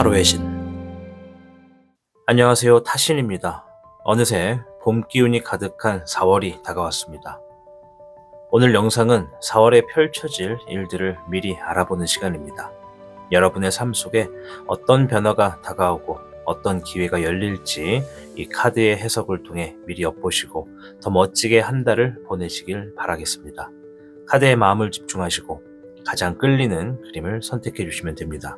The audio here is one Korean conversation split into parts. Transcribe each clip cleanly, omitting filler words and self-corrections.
타로의 신. 안녕하세요, 타신입니다. 어느새 봄 기운이 가득한 4월이 다가왔습니다. 오늘 영상은 4월에 펼쳐질 일들을 미리 알아보는 시간입니다. 여러분의 삶 속에 어떤 변화가 다가오고 어떤 기회가 열릴지 이 카드의 해석을 통해 미리 엿보시고 더 멋지게 한 달을 보내시길 바라겠습니다. 카드에 마음을 집중하시고 가장 끌리는 그림을 선택해 주시면 됩니다.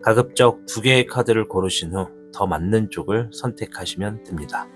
가급적 2개의 카드를 고르신 후 더 맞는 쪽을 선택하시면 됩니다.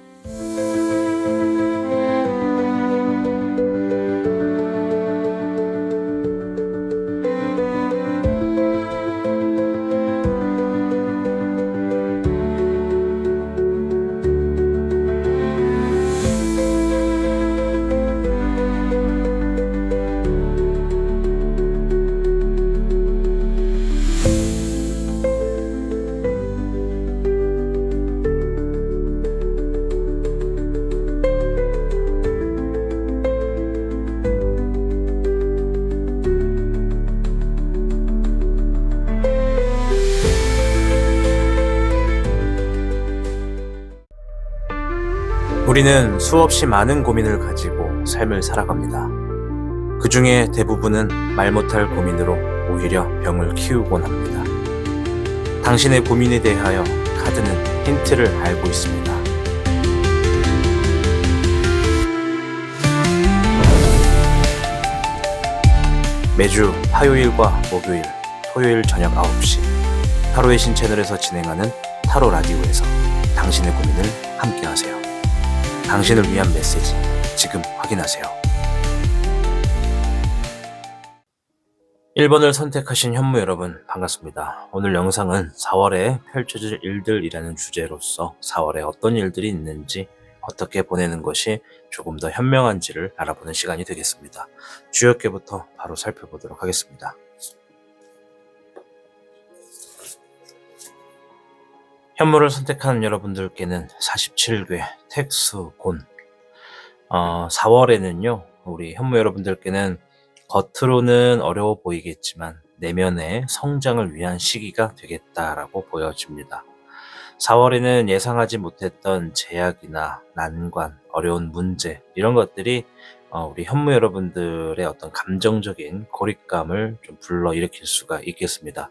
우리는 수없이 많은 고민을 가지고 삶을 살아갑니다. 그 중에 대부분은 말 못할 고민으로 오히려 병을 키우곤 합니다. 당신의 고민에 대하여 카드는 힌트를 알고 있습니다. 매주 화요일과 목요일, 토요일 저녁 9시 타로의 신 채널에서 진행하는 타로 라디오에서 당신의 고민을 함께하세요. 당신을 위한 메시지 지금 확인하세요. 1번을 선택하신 현무 여러분 반갑습니다. 오늘 영상은 4월에 펼쳐질 일들이라는 주제로서 4월에 어떤 일들이 있는지 어떻게 보내는 것이 조금 더 현명한지를 알아보는 시간이 되겠습니다. 주역계부터 바로 살펴보도록 하겠습니다. 현무를 선택하는 여러분들께는 47궤 택수곤 4월에는요 우리 현무 여러분들께는 겉으로는 어려워 보이겠지만 내면의 성장을 위한 시기가 되겠다라고 보여집니다. 4월에는 예상하지 못했던 제약이나 난관, 어려운 문제 이런 것들이 우리 현무 여러분들의 어떤 감정적인 고립감을 좀 불러일으킬 수가 있겠습니다.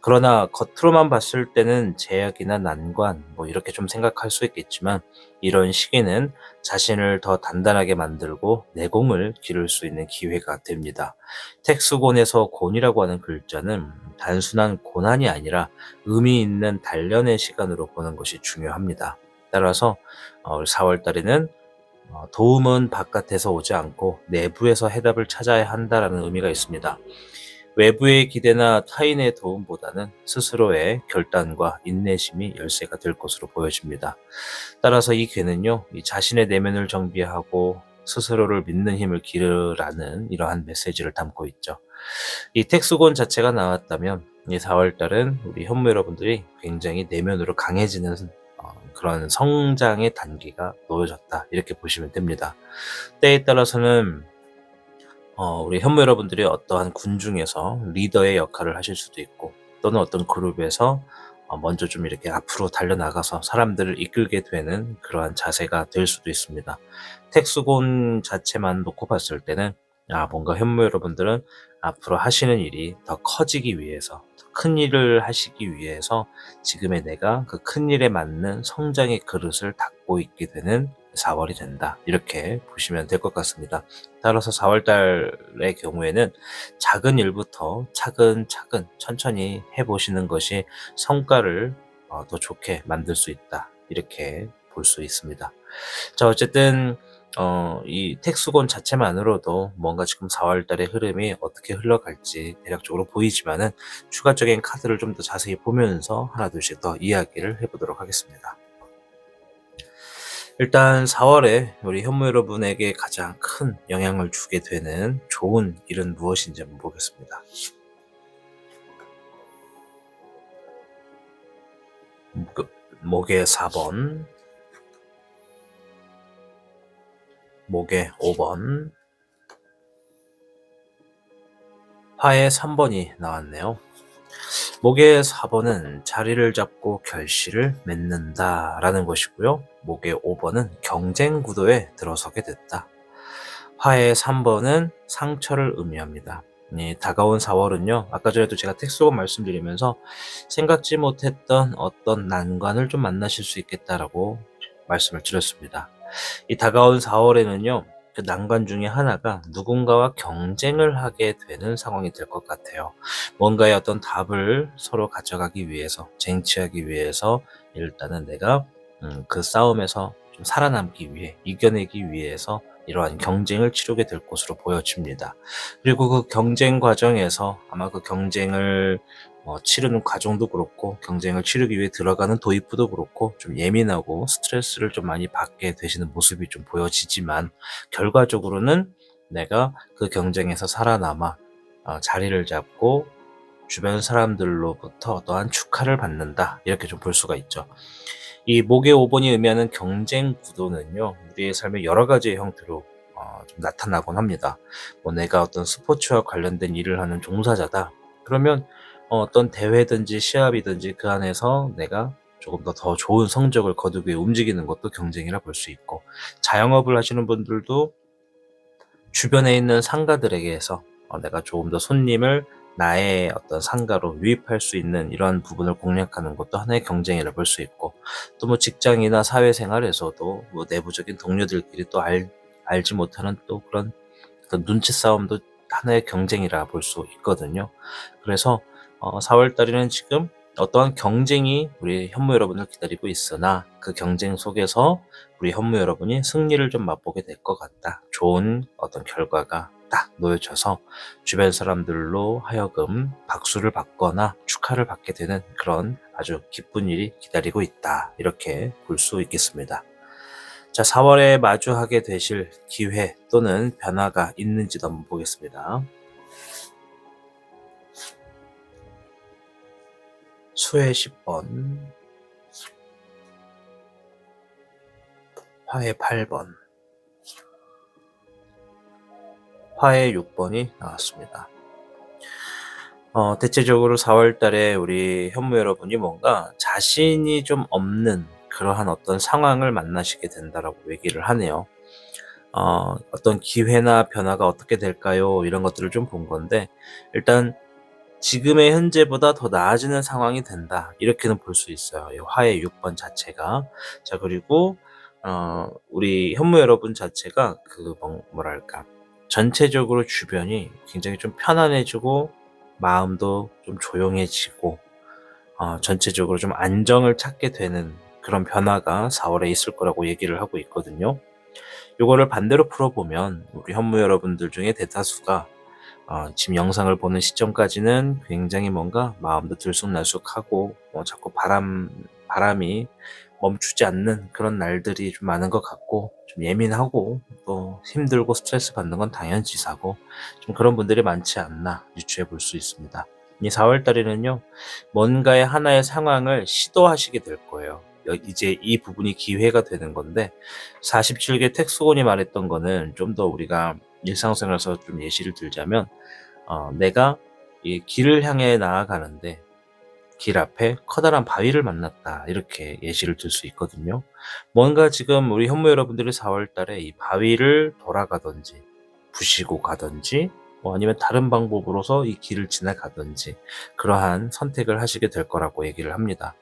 그러나 겉으로만 봤을 때는 제약이나 난관 뭐 이렇게 좀 생각할 수 있겠지만 이런 시기는 자신을 더 단단하게 만들고 내공을 기를 수 있는 기회가 됩니다. 택수곤에서 곤이라고 하는 글자는 단순한 고난이 아니라 의미 있는 단련의 시간으로 보는 것이 중요합니다. 따라서 4월 달에는 도움은 바깥에서 오지 않고 내부에서 해답을 찾아야 한다라는 의미가 있습니다. 외부의 기대나 타인의 도움보다는 스스로의 결단과 인내심이 열쇠가 될 것으로 보여집니다. 따라서 이 괴는요, 이 자신의 내면을 정비하고 스스로를 믿는 힘을 기르라는 이러한 메시지를 담고 있죠. 이 택수곤 자체가 나왔다면 이 4월달은 우리 현무 여러분들이 굉장히 내면으로 강해지는 그런 성장의 단계가 놓여졌다 이렇게 보시면 됩니다. 때에 따라서는 우리 현무 여러분들이 어떠한 군중에서 리더의 역할을 하실 수도 있고 또는 어떤 그룹에서 먼저 좀 이렇게 앞으로 달려나가서 사람들을 이끌게 되는 그러한 자세가 될 수도 있습니다. 택수곤 자체만 놓고 봤을 때는 뭔가 현무 여러분들은 앞으로 하시는 일이 더 커지기 위해서 더 큰 일을 하시기 위해서 지금의 내가 그 큰 일에 맞는 성장의 그릇을 닦고 있게 되는 4월이 된다 이렇게 보시면 될 것 같습니다. 따라서 4월달의 경우에는 작은 일부터 차근차근 천천히 해보시는 것이 성과를 더 좋게 만들 수 있다 이렇게 볼 수 있습니다. 자, 어쨌든 이 택수곤 자체만으로도 뭔가 지금 4월달의 흐름이 어떻게 흘러갈지 대략적으로 보이지만은 추가적인 카드를 좀 더 자세히 보면서 하나 둘씩 더 이야기를 해보도록 하겠습니다. 일단 4월에 우리 현무 여러분에게 가장 큰 영향을 주게 되는 좋은 일은 무엇인지 한번 보겠습니다. 목의 4번, 목의 5번, 화의 3번이 나왔네요. 목의 4번은 자리를 잡고 결실을 맺는다라는 것이고요. 목의 5번은 경쟁 구도에 들어서게 됐다. 화의 3번은 상처를 의미합니다. 다가온 4월은요, 아까 전에도 제가 텍스트로 말씀드리면서 생각지 못했던 어떤 난관을 좀 만나실 수 있겠다라고 말씀을 드렸습니다. 이 다가온 4월에는요, 그 난관 중에 하나가 누군가와 경쟁을 하게 되는 상황이 될 것 같아요. 뭔가의 어떤 답을 서로 가져가기 위해서, 쟁취하기 위해서 일단은 내가 그 싸움에서 좀 살아남기 위해, 이겨내기 위해서 이러한 경쟁을 치르게 될 것으로 보여집니다. 그리고 그 경쟁 과정에서 아마 그 경쟁을 치르는 과정도 그렇고 경쟁을 치르기 위해 들어가는 도입부도 그렇고 좀 예민하고 스트레스를 좀 많이 받게 되시는 모습이 좀 보여지지만 결과적으로는 내가 그 경쟁에서 살아남아 자리를 잡고 주변 사람들로부터 어떠한 축하를 받는다, 이렇게 좀 볼 수가 있죠. 이 목의 5번이 의미하는 경쟁 구도는요, 우리의 삶의 여러 가지의 형태로 좀 나타나곤 합니다. 내가 어떤 스포츠와 관련된 일을 하는 종사자다. 그러면 어떤 대회든지 시합이든지 그 안에서 내가 조금 더 좋은 성적을 거두기 위해 움직이는 것도 경쟁이라 볼 수 있고, 자영업을 하시는 분들도 주변에 있는 상가들에게서 내가 조금 더 손님을 나의 어떤 상가로 유입할 수 있는 이러한 부분을 공략하는 것도 하나의 경쟁이라 볼 수 있고, 또 직장이나 사회생활에서도 내부적인 동료들끼리 또 알지 못하는 또 그런 어떤 눈치 싸움도 하나의 경쟁이라 볼 수 있거든요. 그래서 4월 달에는 지금 어떠한 경쟁이 우리 현무 여러분을 기다리고 있으나 그 경쟁 속에서 우리 현무 여러분이 승리를 좀 맛보게 될 것 같다. 좋은 어떤 결과가 딱 놓여져서 주변 사람들로 하여금 박수를 받거나 축하를 받게 되는 그런 아주 기쁜 일이 기다리고 있다. 이렇게 볼 수 있겠습니다. 자, 4월에 마주하게 되실 기회 또는 변화가 있는지도 한번 보겠습니다. 수의 10번, 화의 8번, 화의 6번이 나왔습니다. 대체적으로 4월 달에 우리 현무 여러분이 뭔가 자신이 좀 없는 그러한 어떤 상황을 만나시게 된다라고 얘기를 하네요. 어떤 기회나 변화가 어떻게 될까요? 이런 것들을 좀 본 건데, 일단 지금의 현재보다 더 나아지는 상황이 된다, 이렇게는 볼 수 있어요. 이 화의 6번 자체가. 자, 그리고 우리 현무 여러분 자체가 뭐랄까, 전체적으로 주변이 굉장히 좀 편안해지고 마음도 좀 조용해지고 전체적으로 좀 안정을 찾게 되는 그런 변화가 4월에 있을 거라고 얘기를 하고 있거든요. 요거를 반대로 풀어보면 우리 현무 여러분들 중에 대다수가 지금 영상을 보는 시점까지는 굉장히 뭔가 마음도 들쑥날쑥하고 자꾸 바람이 멈추지 않는 그런 날들이 좀 많은 것 같고, 좀 예민하고 또 힘들고 스트레스 받는 건 당연지사고, 좀 그런 분들이 많지 않나 유추해 볼 수 있습니다. 이 4월 달에는요, 뭔가의 하나의 상황을 시도하시게 될 거예요. 이제 이 부분이 기회가 되는 건데, 47개 텍스곤이 말했던 거는 좀 더 우리가 일상생활에서 좀 예시를 들자면, 내가 이 길을 향해 나아가는데 길 앞에 커다란 바위를 만났다, 이렇게 예시를 들 수 있거든요. 뭔가 지금 우리 현무 여러분들이 4월 달에 이 바위를 돌아가든지 부시고 가든지 아니면 다른 방법으로서 이 길을 지나가든지 그러한 선택을 하시게 될 거라고 얘기를 합니다.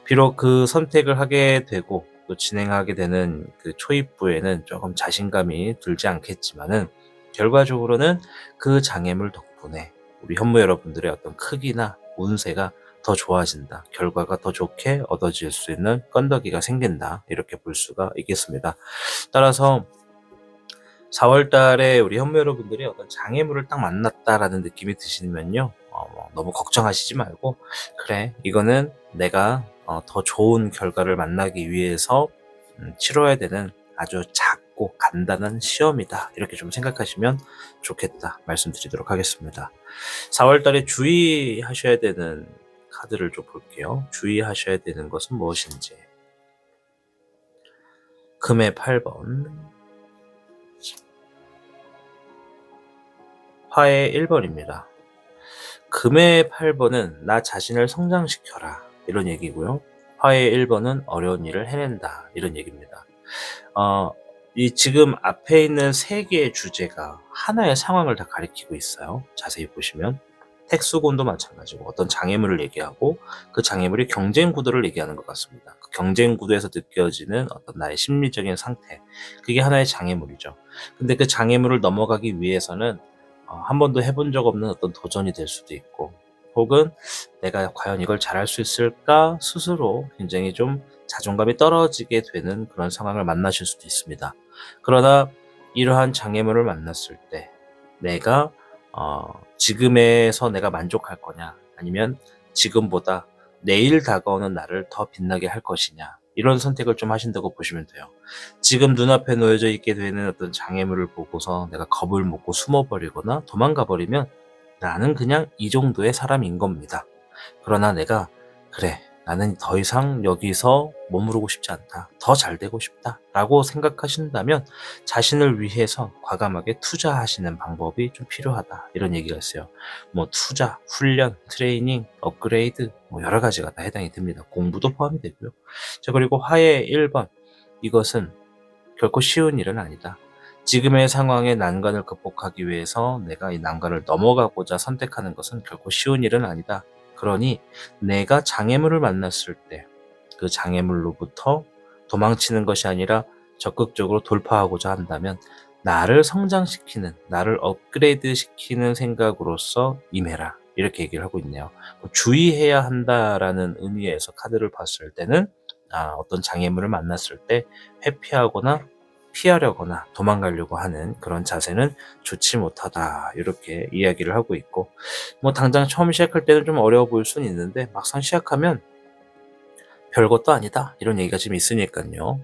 비록 그 선택을 하게 되고 또 진행하게 되는 그 초입부에는 조금 자신감이 들지 않겠지만은, 결과적으로는 그 장애물 덕분에 우리 현무 여러분들의 어떤 크기나 운세가 더 좋아진다, 결과가 더 좋게 얻어질 수 있는 건더기가 생긴다, 이렇게 볼 수가 있겠습니다. 따라서 4월 달에 우리 현무 여러분들이 어떤 장애물을 딱 만났다라는 느낌이 드시면요, 너무 걱정하시지 말고, 그래, 이거는 내가 더 좋은 결과를 만나기 위해서 치러야 되는 아주 작고 간단한 시험이다, 이렇게 좀 생각하시면 좋겠다 말씀드리도록 하겠습니다. 4월 달에 주의하셔야 되는 카드를 좀 볼게요. 주의하셔야 되는 것은 무엇인지. 금의 8번, 화의 1번입니다. 금의 8번은 나 자신을 성장시켜라 이런 얘기고요. 화의 1번은 어려운 일을 해낸다 이런 얘기입니다. 어, 이 지금 앞에 있는 세 개의 주제가 하나의 상황을 다 가리키고 있어요. 자세히 보시면 택수곤도 마찬가지고 어떤 장애물을 얘기하고 그 장애물이 경쟁 구도를 얘기하는 것 같습니다. 그 경쟁 구도에서 느껴지는 어떤 나의 심리적인 상태, 그게 하나의 장애물이죠. 근데 그 장애물을 넘어가기 위해서는 한 번도 해본 적 없는 어떤 도전이 될 수도 있고, 혹은 내가 과연 이걸 잘할 수 있을까 스스로 굉장히 좀 자존감이 떨어지게 되는 그런 상황을 만나실 수도 있습니다. 그러나 이러한 장애물을 만났을 때 내가 지금에서 내가 만족할 거냐, 아니면 지금보다 내일 다가오는 나를 더 빛나게 할 것이냐, 이런 선택을 좀 하신다고 보시면 돼요. 지금 눈앞에 놓여져 있게 되는 어떤 장애물을 보고서 내가 겁을 먹고 숨어버리거나 도망가 버리면 나는 그냥 이 정도의 사람인 겁니다. 그러나 내가 그래, 나는 더 이상 여기서 머무르고 싶지 않다, 더 잘 되고 싶다 라고 생각하신다면 자신을 위해서 과감하게 투자하시는 방법이 좀 필요하다, 이런 얘기가 있어요. 뭐 투자, 훈련, 트레이닝, 업그레이드, 뭐 여러 가지가 다 해당이 됩니다. 공부도 포함이 되고요. 자, 그리고 화의 1번, 이것은 결코 쉬운 일은 아니다. 지금의 상황의 난관을 극복하기 위해서 내가 이 난관을 넘어가고자 선택하는 것은 결코 쉬운 일은 아니다. 그러니 내가 장애물을 만났을 때 그 장애물로부터 도망치는 것이 아니라 적극적으로 돌파하고자 한다면 나를 성장시키는, 나를 업그레이드 시키는 생각으로서 임해라, 이렇게 얘기를 하고 있네요. 주의해야 한다라는 의미에서 카드를 봤을 때는 어떤 장애물을 만났을 때 회피하거나 피하려거나 도망가려고 하는 그런 자세는 좋지 못하다, 이렇게 이야기를 하고 있고, 뭐 당장 처음 시작할 때는 좀 어려워 보일 수는 있는데 막상 시작하면 별것도 아니다, 이런 얘기가 지금 있으니까요.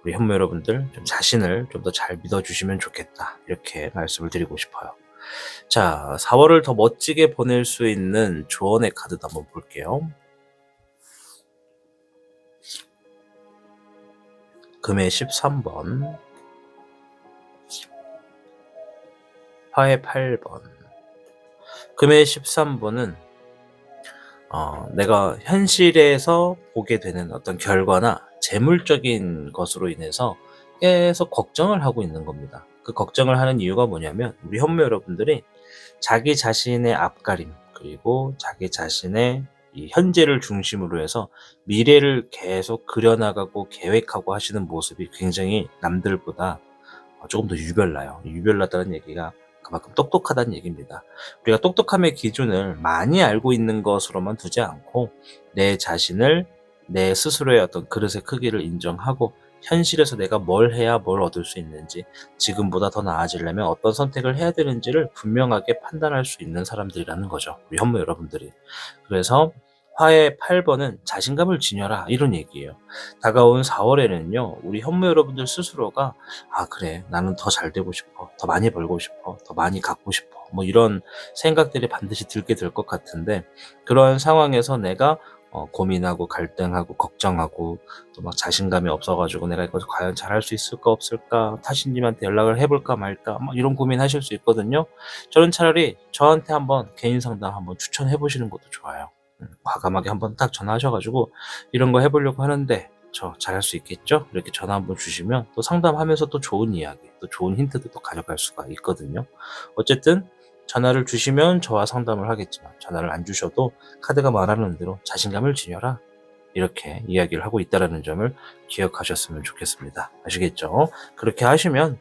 우리 현모 여러분들 좀 자신을 좀 더 잘 믿어주시면 좋겠다, 이렇게 말씀을 드리고 싶어요. 자, 4월을 더 멋지게 보낼 수 있는 조언의 카드도 한번 볼게요. 금의 13번, 화의 8번. 금의 13번은 내가 현실에서 보게 되는 어떤 결과나 재물적인 것으로 인해서 계속 걱정을 하고 있는 겁니다. 그 걱정을 하는 이유가 뭐냐면, 우리 현모 여러분들이 자기 자신의 앞가림, 그리고 자기 자신의 이 현재를 중심으로 해서 미래를 계속 그려나가고 계획하고 하시는 모습이 굉장히 남들보다 조금 더 유별나요. 유별나다는 얘기가 그만큼 똑똑하다는 얘기입니다. 우리가 똑똑함의 기준을 많이 알고 있는 것으로만 두지 않고 내 자신을, 내 스스로의 어떤 그릇의 크기를 인정하고 현실에서 내가 뭘 해야 뭘 얻을 수 있는지, 지금보다 더 나아지려면 어떤 선택을 해야 되는지를 분명하게 판단할 수 있는 사람들이라는 거죠, 우리 현모 여러분들이. 그래서 화의 8번은 자신감을 지녀라, 이런 얘기예요. 다가온 4월에는요, 우리 현모 여러분들 스스로가 그래, 나는 더 잘 되고 싶어, 더 많이 벌고 싶어, 더 많이 갖고 싶어, 뭐 이런 생각들이 반드시 들게 될 것 같은데, 그런 상황에서 내가 고민하고 갈등하고 걱정하고 또 막 자신감이 없어가지고 내가 이걸 과연 잘할 수 있을까 없을까, 타신님한테 연락을 해볼까 말까, 막 이런 고민하실 수 있거든요. 저는 차라리 저한테 한번 개인 상담 한번 추천해 보시는 것도 좋아요. 과감하게 한번 딱 전화하셔가지고 이런 거 해보려고 하는데 저 잘할 수 있겠죠? 이렇게 전화 한번 주시면 또 상담하면서 또 좋은 이야기, 또 좋은 힌트도 또 가져갈 수가 있거든요. 어쨌든 전화를 주시면 저와 상담을 하겠지만, 전화를 안 주셔도 카드가 말하는 대로 자신감을 지녀라, 이렇게 이야기를 하고 있다는 점을 기억하셨으면 좋겠습니다. 아시겠죠? 그렇게 하시면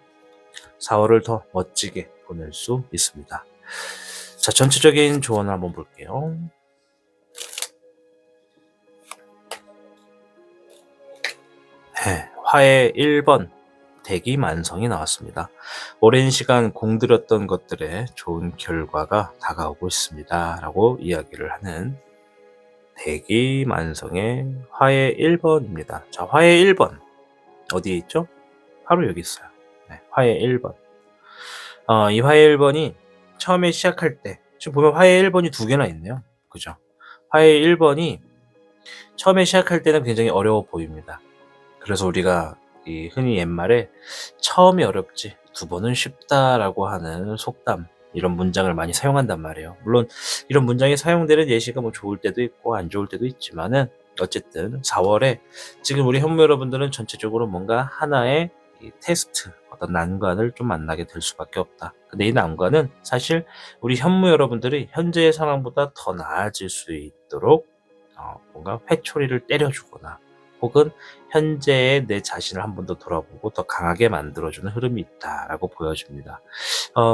4월을 더 멋지게 보낼 수 있습니다. 자, 전체적인 조언을 한번 볼게요. 네, 화의 1번, 대기만성이 나왔습니다. 오랜 시간 공들였던 것들의 좋은 결과가 다가오고 있습니다, 라고 이야기를 하는 대기만성의 화의 1번입니다. 자, 화의 1번 어디에 있죠? 바로 여기 있어요. 네, 화의 1번. 이 화의 1번이 처음에 시작할 때, 지금 보면 화의 1번이 두 개나 있네요. 그죠? 화의 1번이 처음에 시작할 때는 굉장히 어려워 보입니다. 그래서 우리가 흔히 옛말에 처음이 어렵지 두 번은 쉽다라고 하는 속담, 이런 문장을 많이 사용한단 말이에요. 물론 이런 문장이 사용되는 예시가 뭐 좋을 때도 있고 안 좋을 때도 있지만은 어쨌든 4월에 지금 우리 현무 여러분들은 전체적으로 뭔가 하나의 이 테스트, 어떤 난관을 좀 만나게 될 수밖에 없다. 근데 이 난관은 사실 우리 현무 여러분들이 현재의 상황보다 더 나아질 수 있도록 뭔가 회초리를 때려주거나 혹은 현재의 내 자신을 한 번 더 돌아보고 더 강하게 만들어주는 흐름이 있다라고 보여집니다.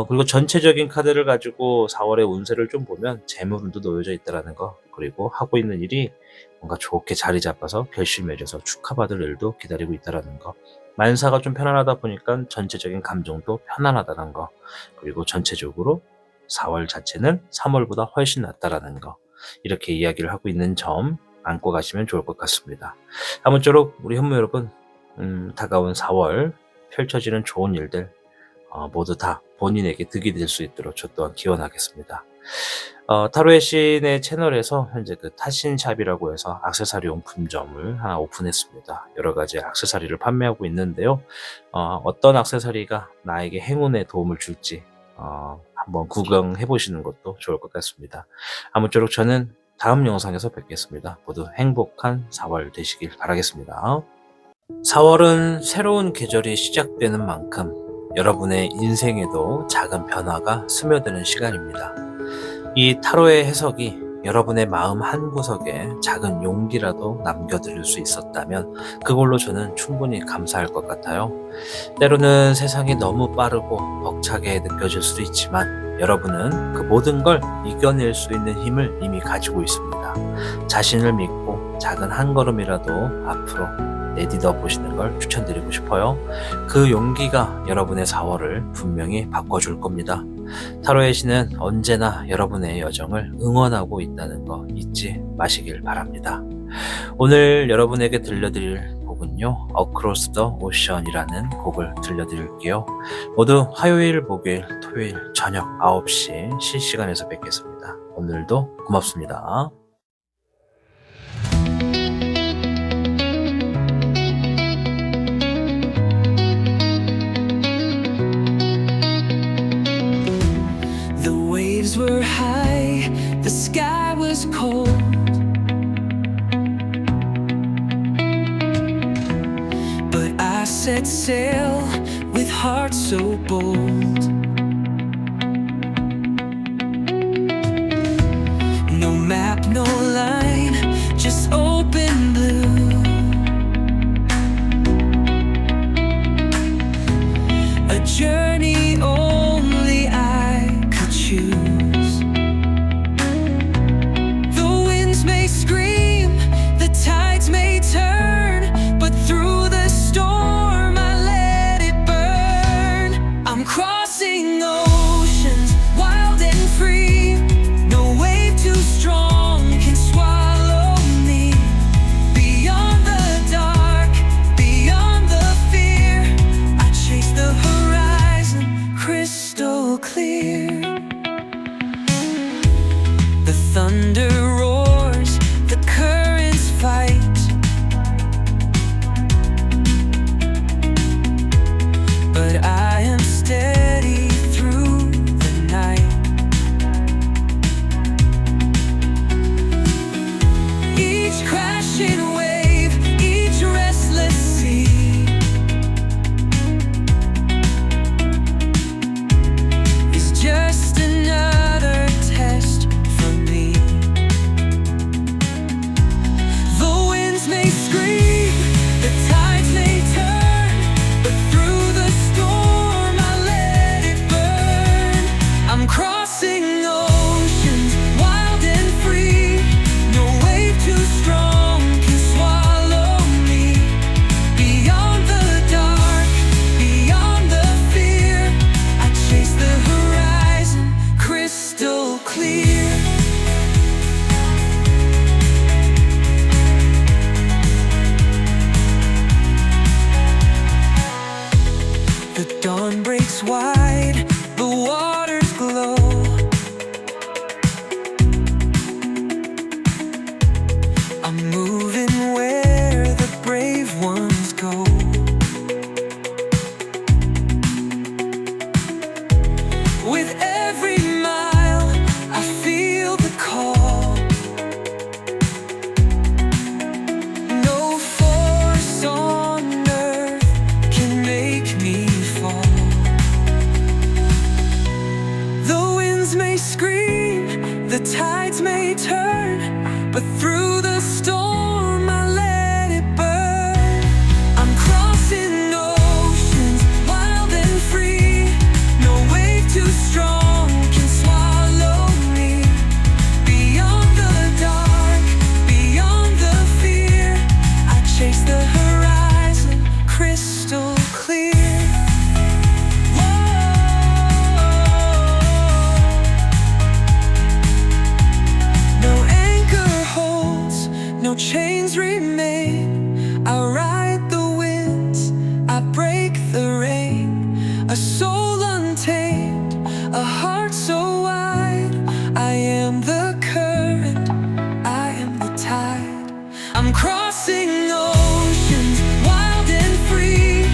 그리고 전체적인 카드를 가지고 4월의 운세를 좀 보면 재물운도 놓여져 있다라는 거, 그리고 하고 있는 일이 뭔가 좋게 자리 잡아서 결실을 맺어서 축하받을 일도 기다리고 있다라는 거, 만사가 좀 편안하다 보니까 전체적인 감정도 편안하다는 거, 그리고 전체적으로 4월 자체는 3월보다 훨씬 낫다라는 거, 이렇게 이야기를 하고 있는 점 안고 가시면 좋을 것 같습니다. 아무쪼록 우리 현무 여러분, 다가온 4월 펼쳐지는 좋은 일들 모두 다 본인에게 득이 될 수 있도록 저 또한 기원하겠습니다. 타로의 신의 채널에서 현재 그 타신샵이라고 해서 액세서리 용품점을 하나 오픈했습니다. 여러 가지 액세서리를 판매하고 있는데요. 어떤 액세서리가 나에게 행운에 도움을 줄지 한번 구경해 보시는 것도 좋을 것 같습니다. 아무쪼록 저는 다음 영상에서 뵙겠습니다. 모두 행복한 4월 되시길 바라겠습니다. 4월은 새로운 계절이 시작되는 만큼 여러분의 인생에도 작은 변화가 스며드는 시간입니다. 이 타로의 해석이 여러분의 마음 한구석에 작은 용기라도 남겨드릴 수 있었다면 그걸로 저는 충분히 감사할 것 같아요. 때로는 세상이 너무 빠르고 벅차게 느껴질 수도 있지만 여러분은 그 모든 걸 이겨낼 수 있는 힘을 이미 가지고 있습니다. 자신을 믿고 작은 한 걸음이라도 앞으로 내딛어 보시는 걸 추천드리고 싶어요. 그 용기가 여러분의 4월을 분명히 바꿔줄 겁니다. 타로의 신은 언제나 여러분의 여정을 응원하고 있다는 거 잊지 마시길 바랍니다. 오늘 여러분에게 들려드릴 곡은요, Across the Ocean이라는 곡을 들려드릴게요. 모두 화요일, 목요일, 토요일 저녁 9시 실시간에서 뵙겠습니다. 오늘도 고맙습니다. Were high, the sky was cold. But I set sail with heart so bold. No map, no line, just open blue. A journey only I could choose. Thunder roars, the currents fight. But I am steady through the night. Each crashing wave, each restless sea is just another test for me. The tides may turn, but through the storm I let it burn. I'm crossing oceans, wild and free. No wave too strong can swallow me. Beyond the dark, beyond the fear, I chase the horizon crystal clear. No chains remain. I ride the winds, I break the rain. A soul untamed, a heart so wide. I am the current, I am the tide. I'm crossing oceans, wild and free.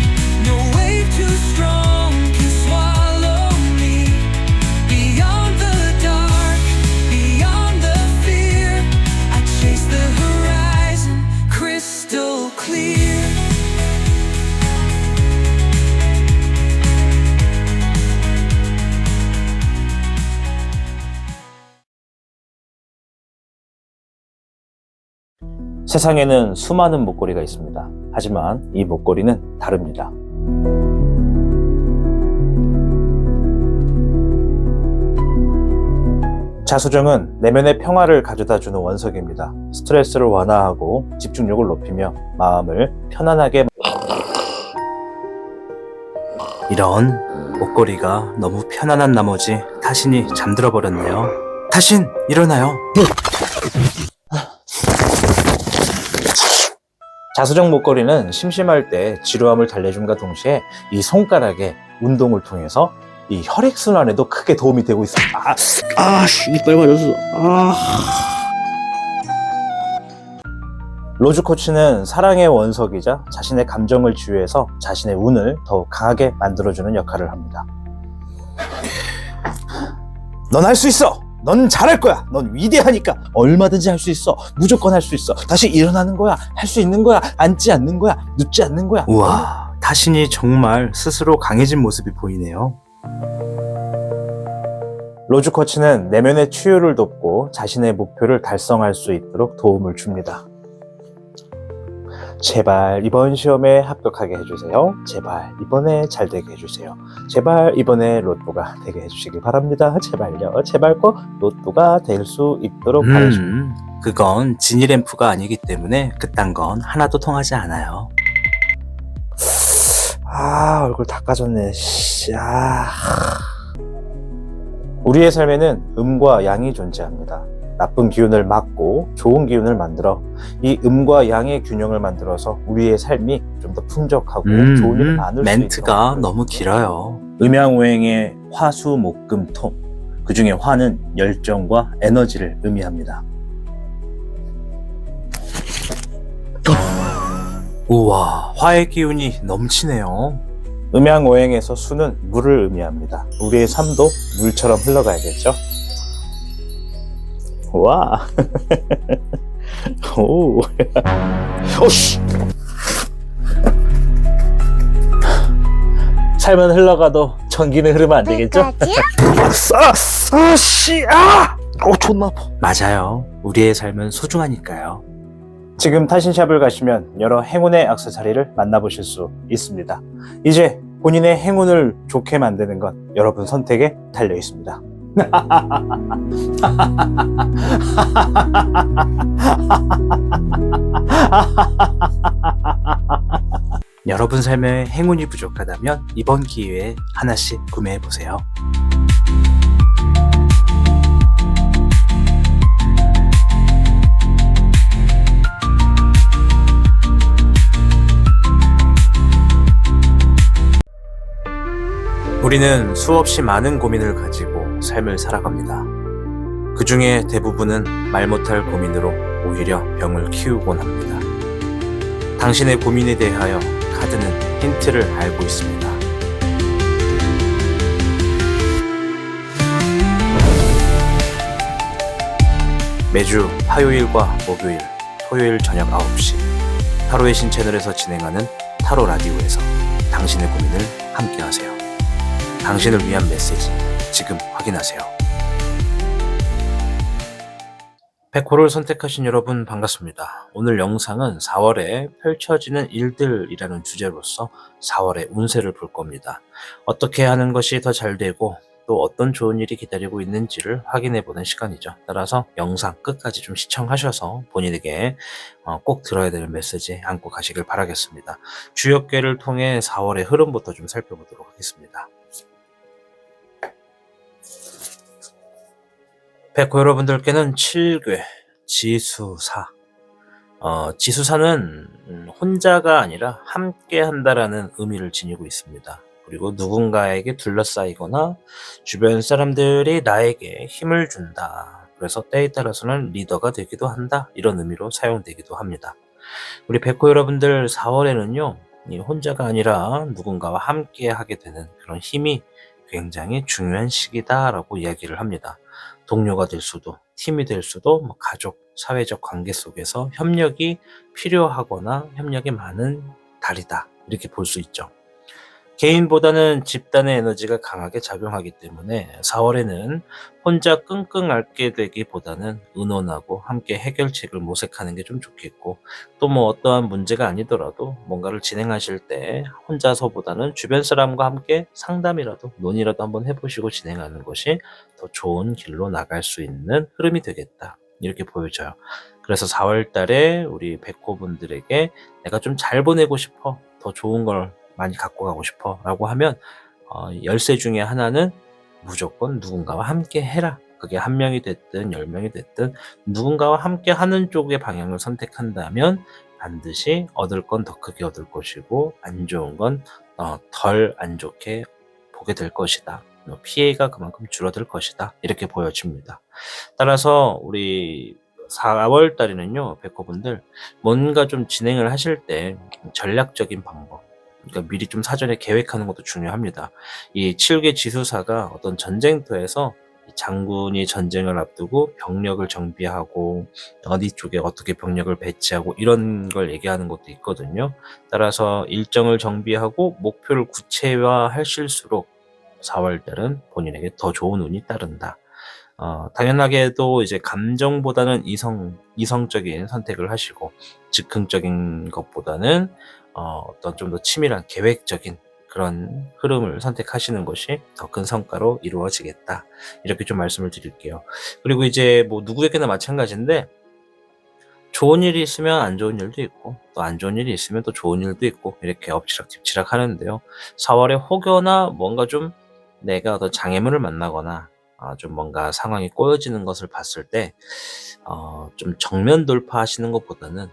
No wave too strong can swallow me. Beyond the dark, beyond the fear, I chase the horizon crystal clear. 세상에는 수많은 목걸이가 있습니다. 하지만 이 목걸이는 다릅니다. 자수정은 내면의 평화를 가져다주는 원석입니다. 스트레스를 완화하고 집중력을 높이며 마음을 편안하게. 이런 목걸이가 너무 편안한 나머지 타신이 잠들어 버렸네요. 타신 일어나요. 자수정 목걸이는 심심할 때 지루함을 달래줌과 동시에 이 손가락의 운동을 통해서 이 혈액순환에도 크게 도움이 되고 있습니다. 이빨 맞았어. 로즈 코치는 사랑의 원석이자 자신의 감정을 치유해서 자신의 운을 더욱 강하게 만들어주는 역할을 합니다. 넌 할 수 있어! 넌 잘할 거야! 넌 위대하니까! 얼마든지 할 수 있어! 무조건 할 수 있어! 다시 일어나는 거야! 할 수 있는 거야! 앉지 않는 거야! 눕지 않는 거야! 우와, 타신이 정말 스스로 강해진 모습이 보이네요. 로즈 코치는 내면의 치유를 돕고 자신의 목표를 달성할 수 있도록 도움을 줍니다. 제발 이번 시험에 합격하게 해주세요. 제발 이번에 잘 되게 해주세요. 제발 이번에 로또가 되게 해주시길 바랍니다. 제발요. 제발 꼭 로또가 될 수 있도록 바라줍니다. 그건 지니램프가 아니기 때문에 그딴 건 하나도 통하지 않아요. 얼굴 다 까졌네. 우리의 삶에는 음과 양이 존재합니다. 나쁜 기운을 막고 좋은 기운을 만들어 이 음과 양의 균형을 만들어서 우리의 삶이 좀 더 풍족하고 좋은 일이 많을 수 있도록. 멘트가 너무 길어요. 음양오행의 화수 목금 토, 그 중에 화는 열정과 에너지를 의미합니다. 우와, 화의 기운이 넘치네요. 음양오행에서 수는 물을 의미합니다. 우리의 삶도 물처럼 흘러가야겠죠? 와. 오. 오씨. 삶은 흘러가도 전기는 흐르면 안 되겠죠? 존나 아파. 맞아요. 우리의 삶은 소중하니까요. 지금 타신샵을 가시면 여러 행운의 액세서리를 만나보실 수 있습니다. 이제 본인의 행운을 좋게 만드는 건 여러분 선택에 달려 있습니다. 여러분 삶에 행운이 부족하다면 이번 기회에 하나씩 구매해보세요. 우리는 수없이 많은 고민을 가지고 삶을 살아갑니다. 그 중에 대부분은 말 못할 고민으로 오히려 병을 키우곤 합니다. 당신의 고민에 대하여 카드는 힌트를 알고 있습니다. 매주 화요일과 목요일, 토요일 저녁 9시 타로의 신 채널에서 진행하는 타로 라디오에서 당신의 고민을 함께하세요. 당신을 위한 메시지 지금 확인하세요. 백호를 선택하신 여러분 반갑습니다. 오늘 영상은 4월에 펼쳐지는 일들이라는 주제로서 4월의 운세를 볼 겁니다. 어떻게 하는 것이 더 잘 되고 또 어떤 좋은 일이 기다리고 있는지를 확인해 보는 시간이죠. 따라서 영상 끝까지 좀 시청하셔서 본인에게 꼭 들어야 되는 메시지 안고 가시길 바라겠습니다. 주역궤를 통해 4월의 흐름부터 좀 살펴보도록 하겠습니다. 백호 여러분들께는 7궤 지수사. 지수사는 혼자가 아니라 함께 한다라는 의미를 지니고 있습니다. 그리고 누군가에게 둘러싸이거나 주변 사람들이 나에게 힘을 준다. 그래서 때에 따라서는 리더가 되기도 한다. 이런 의미로 사용되기도 합니다. 우리 백호 여러분들 4월에는요. 혼자가 아니라 누군가와 함께 하게 되는 그런 힘이 굉장히 중요한 시기다라고 이야기를 합니다. 동료가 될 수도, 팀이 될 수도, 가족, 사회적 관계 속에서 협력이 필요하거나 협력이 많은 달이다. 이렇게 볼 수 있죠. 개인보다는 집단의 에너지가 강하게 작용하기 때문에 4월에는 혼자 끙끙 앓게 되기보다는 의논하고 함께 해결책을 모색하는 게 좀 좋겠고, 또 어떠한 문제가 아니더라도 뭔가를 진행하실 때 혼자서보다는 주변 사람과 함께 상담이라도 논의라도 한번 해보시고 진행하는 것이 더 좋은 길로 나갈 수 있는 흐름이 되겠다. 이렇게 보여져요. 그래서 4월 달에 우리 백호분들에게 내가 좀 잘 보내고 싶어, 더 좋은 걸 많이 갖고 가고 싶어 라고 하면 열쇠 중에 하나는 무조건 누군가와 함께 해라. 그게 1명이 됐든 10명이 됐든 누군가와 함께 하는 쪽의 방향을 선택한다면 반드시 얻을 건 더 크게 얻을 것이고 안 좋은 건 덜 안 좋게 보게 될 것이다. 피해가 그만큼 줄어들 것이다. 이렇게 보여집니다. 따라서 우리 4월 달에는요, 백호분들 뭔가 좀 진행을 하실 때 전략적인 방법, 그러니까 미리 좀 사전에 계획하는 것도 중요합니다. 이 7개 지수사가 어떤 전쟁터에서 장군이 전쟁을 앞두고 병력을 정비하고 어디 쪽에 어떻게 병력을 배치하고 이런 걸 얘기하는 것도 있거든요. 따라서 일정을 정비하고 목표를 구체화하실수록 4월달은 본인에게 더 좋은 운이 따른다. 당연하게도 이제 감정보다는 이성적인 선택을 하시고 즉흥적인 것보다는 어떤 좀 더 치밀한 계획적인 그런 흐름을 선택하시는 것이 더 큰 성과로 이루어지겠다. 이렇게 좀 말씀을 드릴게요. 그리고 이제 누구에게나 마찬가지인데 좋은 일이 있으면 안 좋은 일도 있고 또 안 좋은 일이 있으면 또 좋은 일도 있고 이렇게 엎치락뒤치락 하는데요. 4월에 혹여나 뭔가 좀 내가 어떤 장애물을 만나거나 좀 뭔가 상황이 꼬여지는 것을 봤을 때 좀 정면 돌파하시는 것보다는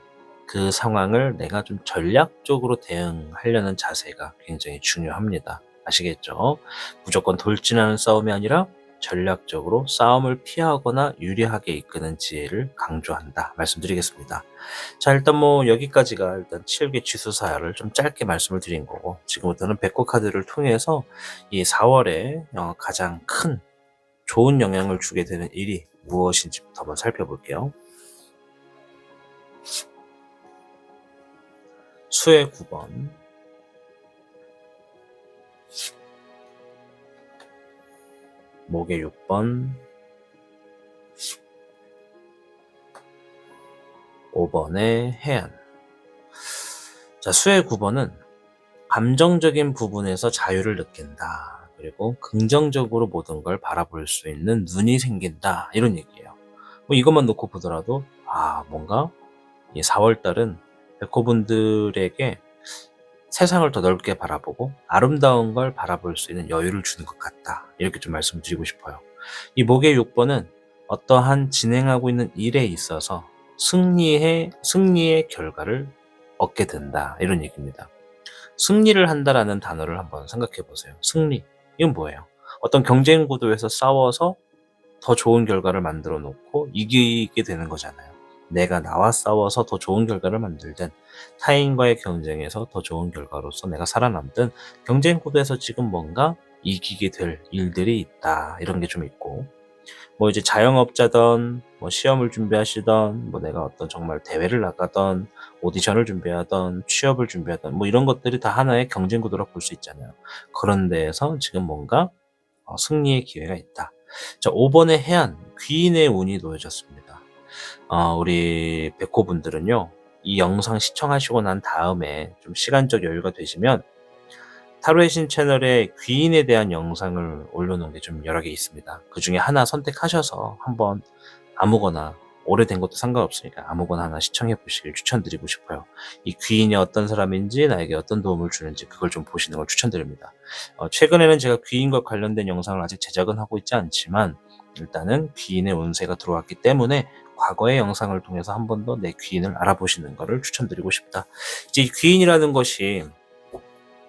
그 상황을 내가 좀 전략적으로 대응하려는 자세가 굉장히 중요합니다. 아시겠죠? 무조건 돌진하는 싸움이 아니라 전략적으로 싸움을 피하거나 유리하게 이끄는 지혜를 강조한다. 말씀드리겠습니다. 자, 일단 여기까지가 일단 7개 지수사를 좀 짧게 말씀을 드린 거고, 지금부터는 백호 카드를 통해서 이 4월에 가장 큰 좋은 영향을 주게 되는 일이 무엇인지부터 한번 살펴볼게요. 수의 9번, 목의 6번, 5번의 해안. 자, 수의 9번은 감정적인 부분에서 자유를 느낀다. 그리고 긍정적으로 모든 걸 바라볼 수 있는 눈이 생긴다. 이런 얘기예요. 이것만 놓고 보더라도 뭔가 이 4월달은 백호분들에게 세상을 더 넓게 바라보고 아름다운 걸 바라볼 수 있는 여유를 주는 것 같다. 이렇게 좀 말씀드리고 싶어요. 이 목의 6번은 어떠한 진행하고 있는 일에 있어서 승리의 결과를 얻게 된다. 이런 얘기입니다. 승리를 한다라는 단어를 한번 생각해 보세요. 승리. 이건 뭐예요? 어떤 경쟁 구도에서 싸워서 더 좋은 결과를 만들어 놓고 이기게 되는 거잖아요. 내가 나와 싸워서 더 좋은 결과를 만들든 타인과의 경쟁에서 더 좋은 결과로서 내가 살아남든 경쟁 구도에서 지금 뭔가 이기게 될 일들이 있다. 이런 게 좀 있고, 이제 자영업자든 시험을 준비하시던 내가 어떤 정말 대회를 나가던 오디션을 준비하던 취업을 준비하던 이런 것들이 다 하나의 경쟁 구도라고 볼 수 있잖아요. 그런 데에서 지금 뭔가 승리의 기회가 있다. 자, 5번의 해안, 귀인의 운이 놓여졌습니다. 우리 백호분들은요, 이 영상 시청하시고 난 다음에 좀 시간적 여유가 되시면 타로의 신 채널에 귀인에 대한 영상을 올려놓은 게 좀 여러 개 있습니다. 그 중에 하나 선택하셔서 한번 아무거나, 오래된 것도 상관없으니까 아무거나 하나 시청해 보시길 추천드리고 싶어요. 이 귀인이 어떤 사람인지, 나에게 어떤 도움을 주는지 그걸 좀 보시는 걸 추천드립니다. 최근에는 제가 귀인과 관련된 영상을 아직 제작은 하고 있지 않지만, 일단은 귀인의 운세가 들어왔기 때문에 과거의 영상을 통해서 한 번 더 내 귀인을 알아보시는 것을 추천드리고 싶다. 이제 이 귀인이라는 것이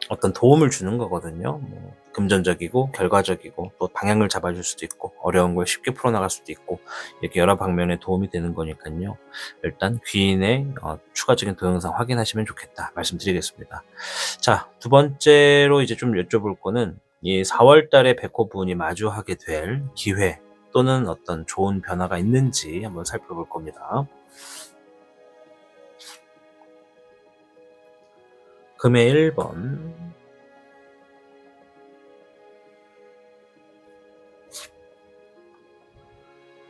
어떤 도움을 주는 거거든요. 뭐 금전적이고 결과적이고 또 방향을 잡아줄 수도 있고 어려운 걸 쉽게 풀어나갈 수도 있고 이렇게 여러 방면에 도움이 되는 거니까요. 일단 귀인의 추가적인 동영상 확인하시면 좋겠다 말씀드리겠습니다. 자, 두 번째로 이제 좀 여쭤볼 거는 이 4월 달에 백호분이 마주하게 될 기회 또는 어떤 좋은 변화가 있는지 한번 살펴볼 겁니다. 금의 1번,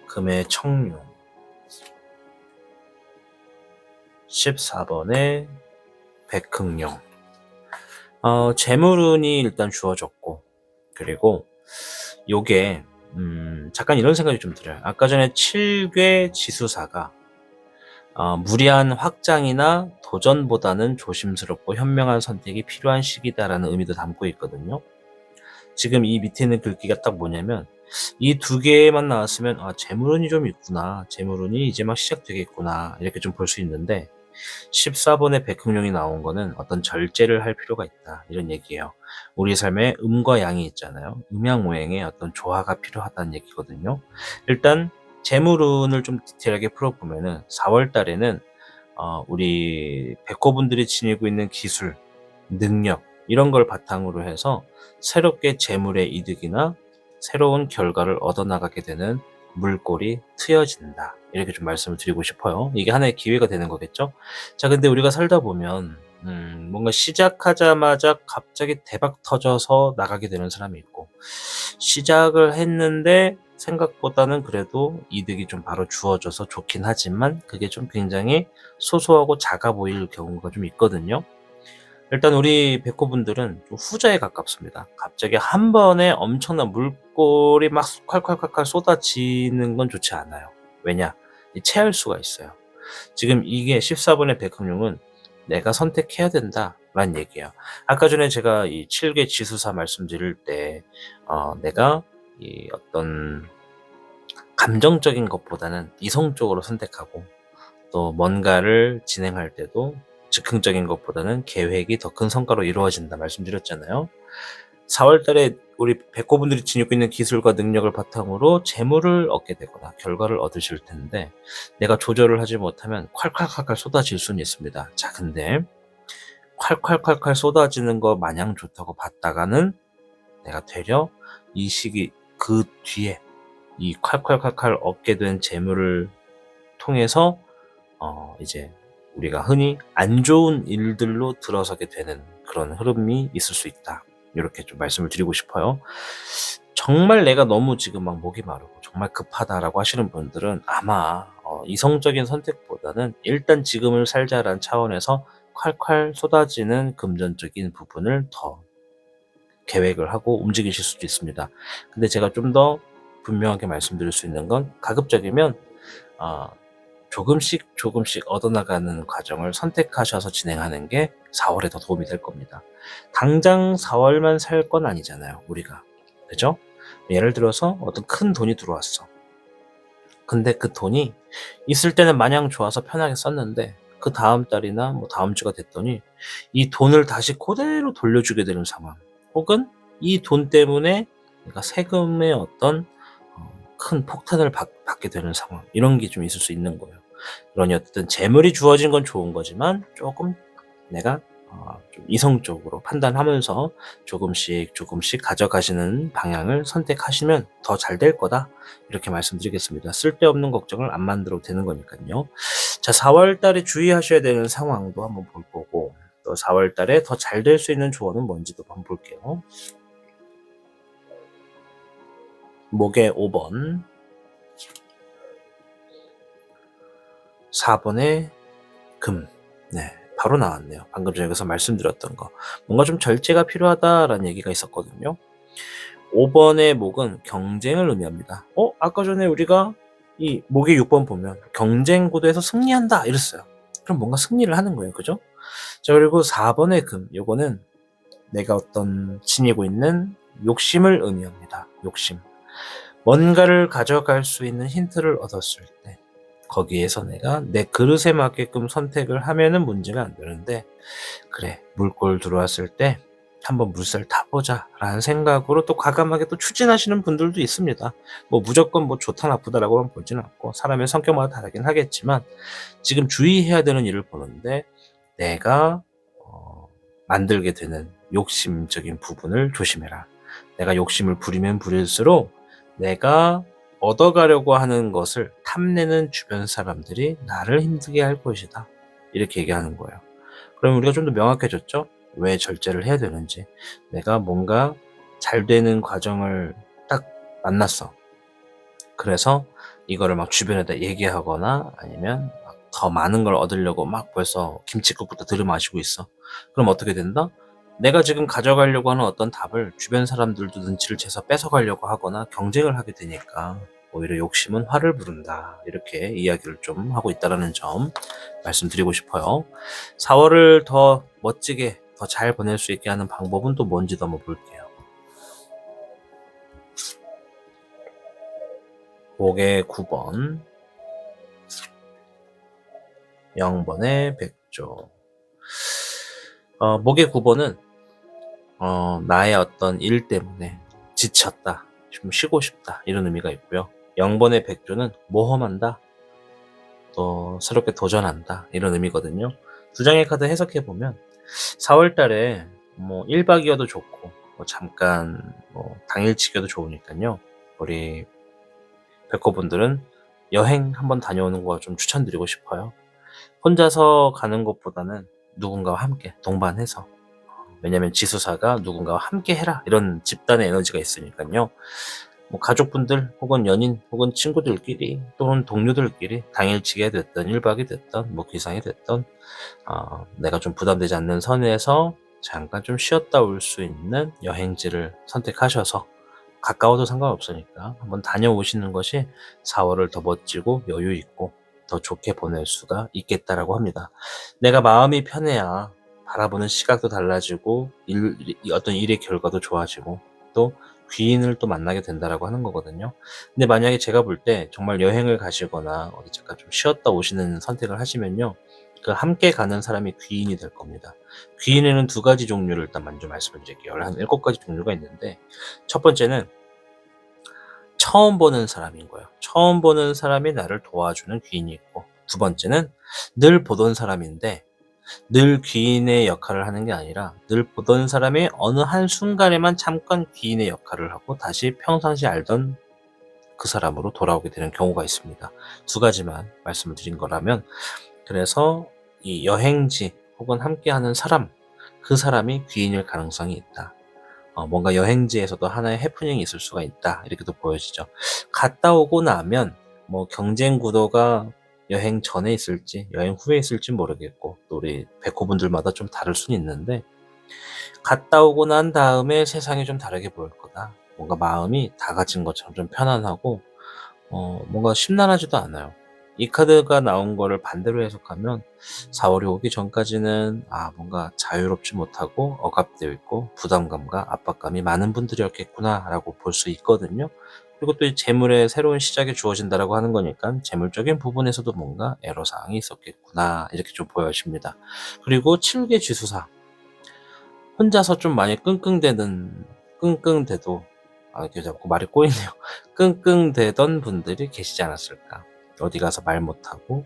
금의 청룡, 14번의 백흥룡. 재물운이 일단 주어졌고, 그리고 요게 잠깐 이런 생각이 좀 들어요. 아까 전에 7괴 지수사가 무리한 확장이나 도전보다는 조심스럽고 현명한 선택이 필요한 시기다라는 의미도 담고 있거든요. 지금 이 밑에 있는 글귀가 딱 뭐냐면 이 두 개만 나왔으면 재물운이 좀 있구나, 재물운이 이제 막 시작되겠구나 이렇게 좀 볼 수 있는데 14번의 백흥룡이 나온 거는 어떤 절제를 할 필요가 있다 이런 얘기예요. 우리 삶에 음과 양이 있잖아요. 음양오행의 어떤 조화가 필요하다는 얘기거든요. 일단 재물운을 좀 디테일하게 풀어보면은 4월 달에는 우리 백호분들이 지니고 있는 기술, 능력 이런 걸 바탕으로 해서 새롭게 재물의 이득이나 새로운 결과를 얻어나가게 되는 물꼬리 트여진다. 이렇게 좀 말씀을 드리고 싶어요. 이게 하나의 기회가 되는 거겠죠? 자, 근데 우리가 살다 보면 뭔가 시작하자마자 갑자기 대박 터져서 나가게 되는 사람이 있고, 시작을 했는데 생각보다는 그래도 이득이 좀 바로 주어져서 좋긴 하지만 그게 좀 굉장히 소소하고 작아 보일 경우가 좀 있거든요. 일단 우리 백호분들은 좀 후자에 가깝습니다. 갑자기 한 번에 엄청난 물꼬리 막 콸콸콸콸 쏟아지는 건 좋지 않아요. 왜냐? 체할 수가 있어요. 지금 이게 14번의 백흥룡은 내가 선택해야 된다라는 얘기예요. 아까 전에 제가 이 7개 지수사 말씀드릴 때 내가 이 어떤 감정적인 것보다는 이성적으로 선택하고 또 뭔가를 진행할 때도 즉흥적인 것보다는 계획이 더 큰 성과로 이루어진다 말씀드렸잖아요. 4월 달에 우리 백호분들이 지니고 있는 기술과 능력을 바탕으로 재물을 얻게 되거나 결과를 얻으실 텐데 내가 조절을 하지 못하면 콸콸콸콸 쏟아질 수는 있습니다. 자, 근데 콸콸콸콸 쏟아지는 거 마냥 좋다고 봤다가는 내가 되려 이 시기 그 뒤에 이 콸콸콸콸 얻게 된 재물을 통해서 이제 우리가 흔히 안 좋은 일들로 들어서게 되는 그런 흐름이 있을 수 있다. 이렇게 좀 말씀을 드리고 싶어요. 정말 내가 너무 지금 막 목이 마르고 정말 급하다라고 하시는 분들은 아마 이성적인 선택보다는 일단 지금을 살자라는 차원에서 콸콸 쏟아지는 금전적인 부분을 더 계획을 하고 움직이실 수도 있습니다. 근데 제가 좀 더 분명하게 말씀드릴 수 있는 건 가급적이면 조금씩 얻어나가는 과정을 선택하셔서 진행하는 게 4월에 더 도움이 될 겁니다. 당장 4월만 살 건 아니잖아요, 우리가. 그죠? 예를 들어서 어떤 큰 돈이 들어왔어. 근데 그 돈이 있을 때는 마냥 좋아서 편하게 썼는데 그 다음 달이나 뭐 다음 주가 됐더니 이 돈을 다시 그대로 돌려주게 되는 상황. 혹은 이 돈 때문에 내가 세금의 어떤 큰 폭탄을 받게 되는 상황, 이런 게 좀 있을 수 있는 거예요. 그러니 어쨌든 재물이 주어진 건 좋은 거지만 조금 내가 좀 이성적으로 판단하면서 조금씩 가져가시는 방향을 선택하시면 더 잘 될 거다, 이렇게 말씀드리겠습니다. 쓸데없는 걱정을 안 만들어도 되는 거니까요. 자, 4월 달에 주의하셔야 되는 상황도 한번 볼 거고, 또 4월 달에 더 잘 될 수 있는 조언은 뭔지도 한번 볼게요. 목의 5번, 4번의 금. 네, 바로 나왔네요. 방금 전에 여기서 말씀드렸던 거. 뭔가 좀 절제가 필요하다라는 얘기가 있었거든요. 5번의 목은 경쟁을 의미합니다. 아까 전에 우리가 이 목의 6번 보면 경쟁 구도에서 승리한다 이랬어요. 그럼 뭔가 승리를 하는 거예요. 그죠? 자, 그리고 4번의 금. 요거는 내가 어떤 지니고 있는 욕심을 의미합니다. 욕심. 뭔가를 가져갈 수 있는 힌트를 얻었을 때 거기에서 내가 내 그릇에 맞게끔 선택을 하면은 문제가 안 되는데, 그래, 물골 들어왔을 때 한번 물살 타보자 라는 생각으로 또 과감하게 또 추진하시는 분들도 있습니다. 뭐 무조건 뭐 좋다 나쁘다라고만 보지는 않고 사람의 성격마다 다르긴 하겠지만, 지금 주의해야 되는 일을 보는데 내가 만들게 되는 욕심적인 부분을 조심해라. 내가 욕심을 부리면 부릴수록 내가 얻어가려고 하는 것을 탐내는 주변 사람들이 나를 힘들게 할 것이다. 이렇게 얘기하는 거예요. 그럼 우리가 좀 더 명확해졌죠? 왜 절제를 해야 되는지. 내가 뭔가 잘 되는 과정을 딱 만났어. 그래서 이거를 막 주변에다 얘기하거나 아니면 더 많은 걸 얻으려고 막 벌써 김칫국부터 들이마시고 있어. 그럼 어떻게 된다? 내가 지금 가져가려고 하는 어떤 답을 주변 사람들도 눈치를 채서 뺏어가려고 하거나 경쟁을 하게 되니까 오히려 욕심은 화를 부른다. 이렇게 이야기를 좀 하고 있다는 점 말씀드리고 싶어요. 4월을 더 멋지게 더 잘 보낼 수 있게 하는 방법은 또 뭔지도 한번 볼게요. 목의 9번, 0번의 백조. 목의 9번은 나의 어떤 일 때문에 지쳤다, 좀 쉬고 싶다 이런 의미가 있고요. 0번의 백조는 모험한다, 또 새롭게 도전한다 이런 의미거든요. 두 장의 카드 해석해보면 4월 달에 뭐 1박 2일도 좋고 뭐 잠깐 뭐 당일치기도 좋으니까요. 우리 백호분들은 여행 한번 다녀오는 거 좀 추천드리고 싶어요. 혼자서 가는 것보다는 누군가와 함께 동반해서, 왜냐면 지수사가 누군가와 함께 해라 이런 집단의 에너지가 있으니까요. 뭐 가족분들 혹은 연인 혹은 친구들끼리 또는 동료들끼리 당일치기가 됐던 1박이 됐던 뭐 기상이 됐던 내가 좀 부담되지 않는 선에서 잠깐 좀 쉬었다 올 수 있는 여행지를 선택하셔서, 가까워도 상관없으니까 한번 다녀오시는 것이 4월을 더 멋지고 여유 있고 더 좋게 보낼 수가 있겠다라고 합니다. 내가 마음이 편해야 바라보는 시각도 달라지고 어떤 일의 결과도 좋아지고 또 귀인을 또 만나게 된다라고 하는 거거든요. 근데 만약에 제가 볼 때 정말 여행을 가시거나 어디 잠깐 좀 쉬었다 오시는 선택을 하시면요, 그 함께 가는 사람이 귀인이 될 겁니다. 귀인에는 두 가지 종류를 일단 먼저 말씀을 드릴게요. 한 7가지 종류가 있는데, 첫 번째는 처음 보는 사람인 거예요. 처음 보는 사람이 나를 도와주는 귀인이 있고, 두 번째는 늘 보던 사람인데 늘 귀인의 역할을 하는 게 아니라 늘 보던 사람이 어느 한순간에만 잠깐 귀인의 역할을 하고 다시 평상시 알던 그 사람으로 돌아오게 되는 경우가 있습니다. 두 가지만 말씀을 드린 거라면, 그래서 이 여행지 혹은 함께하는 사람, 그 사람이 귀인일 가능성이 있다. 뭔가 여행지에서도 하나의 해프닝이 있을 수가 있다. 이렇게도 보여지죠. 갔다 오고 나면 뭐 경쟁 구도가 여행 전에 있을지 여행 후에 있을지 모르겠고, 또 우리 백호분들마다 좀 다를 수는 있는데, 갔다 오고 난 다음에 세상이 좀 다르게 보일 거다. 뭔가 마음이 다 가진 것처럼 좀 편안하고 뭔가 심란하지도 않아요. 이 카드가 나온 거를 반대로 해석하면 4월이 오기 전까지는 뭔가 자유롭지 못하고 억압되어 있고 부담감과 압박감이 많은 분들이었겠구나 라고 볼 수 있거든요. 그리고 또 이 재물의 새로운 시작이 주어진다라고 하는 거니까 재물적인 부분에서도 뭔가 애로사항이 있었겠구나 이렇게 좀 보여집니다. 그리고 7개 지수사, 혼자서 좀 많이 끙끙대도 이렇게 자꾸 말이 꼬이네요. 끙끙대던 분들이 계시지 않았을까. 어디 가서 말 못하고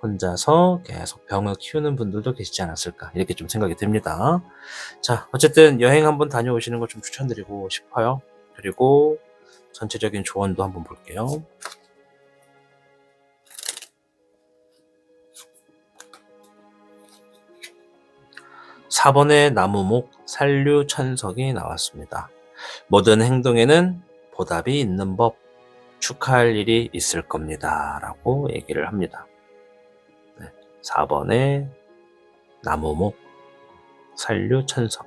혼자서 계속 병을 키우는 분들도 계시지 않았을까, 이렇게 좀 생각이 듭니다. 자, 어쨌든 여행 한번 다녀오시는 거 좀 추천드리고 싶어요. 그리고 전체적인 조언도 한번 볼게요. (4번의) 나무목 산류천석이 나왔습니다. 모든 행동에는 보답이 있는 법, 축하할 일이 있을 겁니다 라고 얘기를 합니다. 4번에 나무목, 산류천석.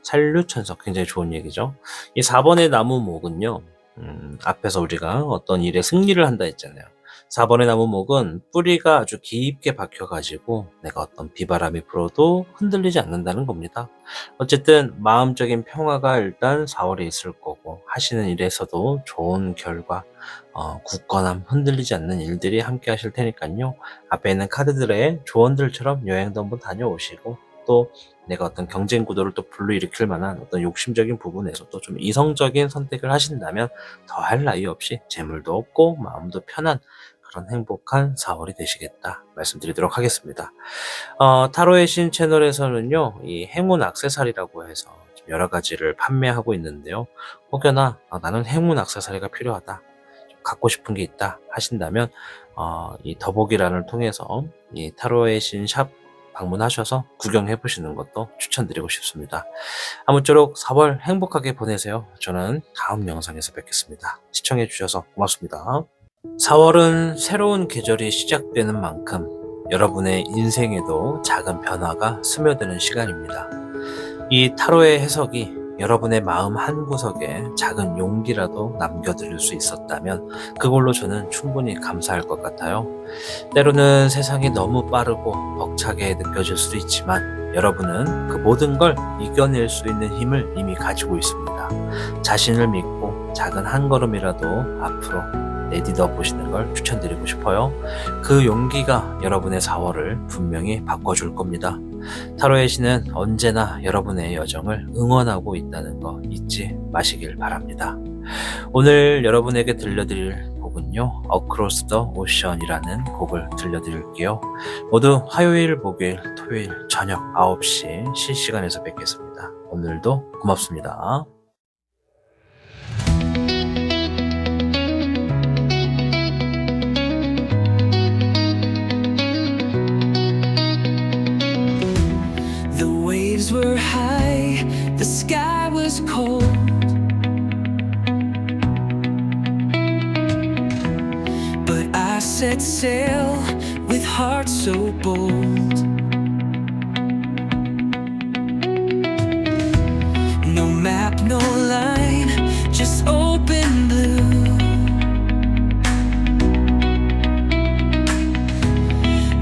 산류천석 굉장히 좋은 얘기죠. 이 4번의 나무목은요. 앞에서 우리가 어떤 일에 승리를 한다 했잖아요. 4번의 나무목은 뿌리가 아주 깊게 박혀가지고 내가 어떤 비바람이 불어도 흔들리지 않는다는 겁니다. 어쨌든 마음적인 평화가 일단 4월에 있을 거고 하시는 일에서도 좋은 결과, 굳건함, 흔들리지 않는 일들이 함께 하실 테니까요. 앞에 있는 카드들의 조언들처럼 여행도 한번 다녀오시고 또 내가 어떤 경쟁 구도를 또 불러일으킬 만한 어떤 욕심적인 부분에서도 좀 이성적인 선택을 하신다면 더할 나위 없이 재물도 없고 마음도 편한 그런 행복한 4월이 되시겠다 말씀드리도록 하겠습니다. 타로의 신 채널에서는요, 이 행운 액세서리라고 해서 좀 여러 가지를 판매하고 있는데요. 혹여나 나는 행운 액세서리가 필요하다, 좀 갖고 싶은 게 있다 하신다면 이 더보기란을 통해서 이 타로의 신 샵 방문하셔서 구경해 보시는 것도 추천드리고 싶습니다. 아무쪼록 4월 행복하게 보내세요. 저는 다음 영상에서 뵙겠습니다. 시청해 주셔서 고맙습니다. 4월은 새로운 계절이 시작되는 만큼 여러분의 인생에도 작은 변화가 스며드는 시간입니다. 이 타로의 해석이 여러분의 마음 한구석에 작은 용기라도 남겨드릴 수 있었다면 그걸로 저는 충분히 감사할 것 같아요. 때로는 세상이 너무 빠르고 벅차게 느껴질 수도 있지만 여러분은 그 모든 걸 이겨낼 수 있는 힘을 이미 가지고 있습니다. 자신을 믿고 작은 한 걸음이라도 앞으로 내딛어 보시는 걸 추천드리고 싶어요. 그 용기가 여러분의 4월을 분명히 바꿔줄 겁니다. 타로의 신은 언제나 여러분의 여정을 응원하고 있다는 거 잊지 마시길 바랍니다. 오늘 여러분에게 들려드릴 곡은요, Across the Ocean이라는 곡을 들려드릴게요. 모두 화요일, 목요일, 토요일 저녁 9시 실시간에서 뵙겠습니다. 오늘도 고맙습니다. The waves were high, the sky was cold. But I set sail with heart so bold. No map, no line, just open blue.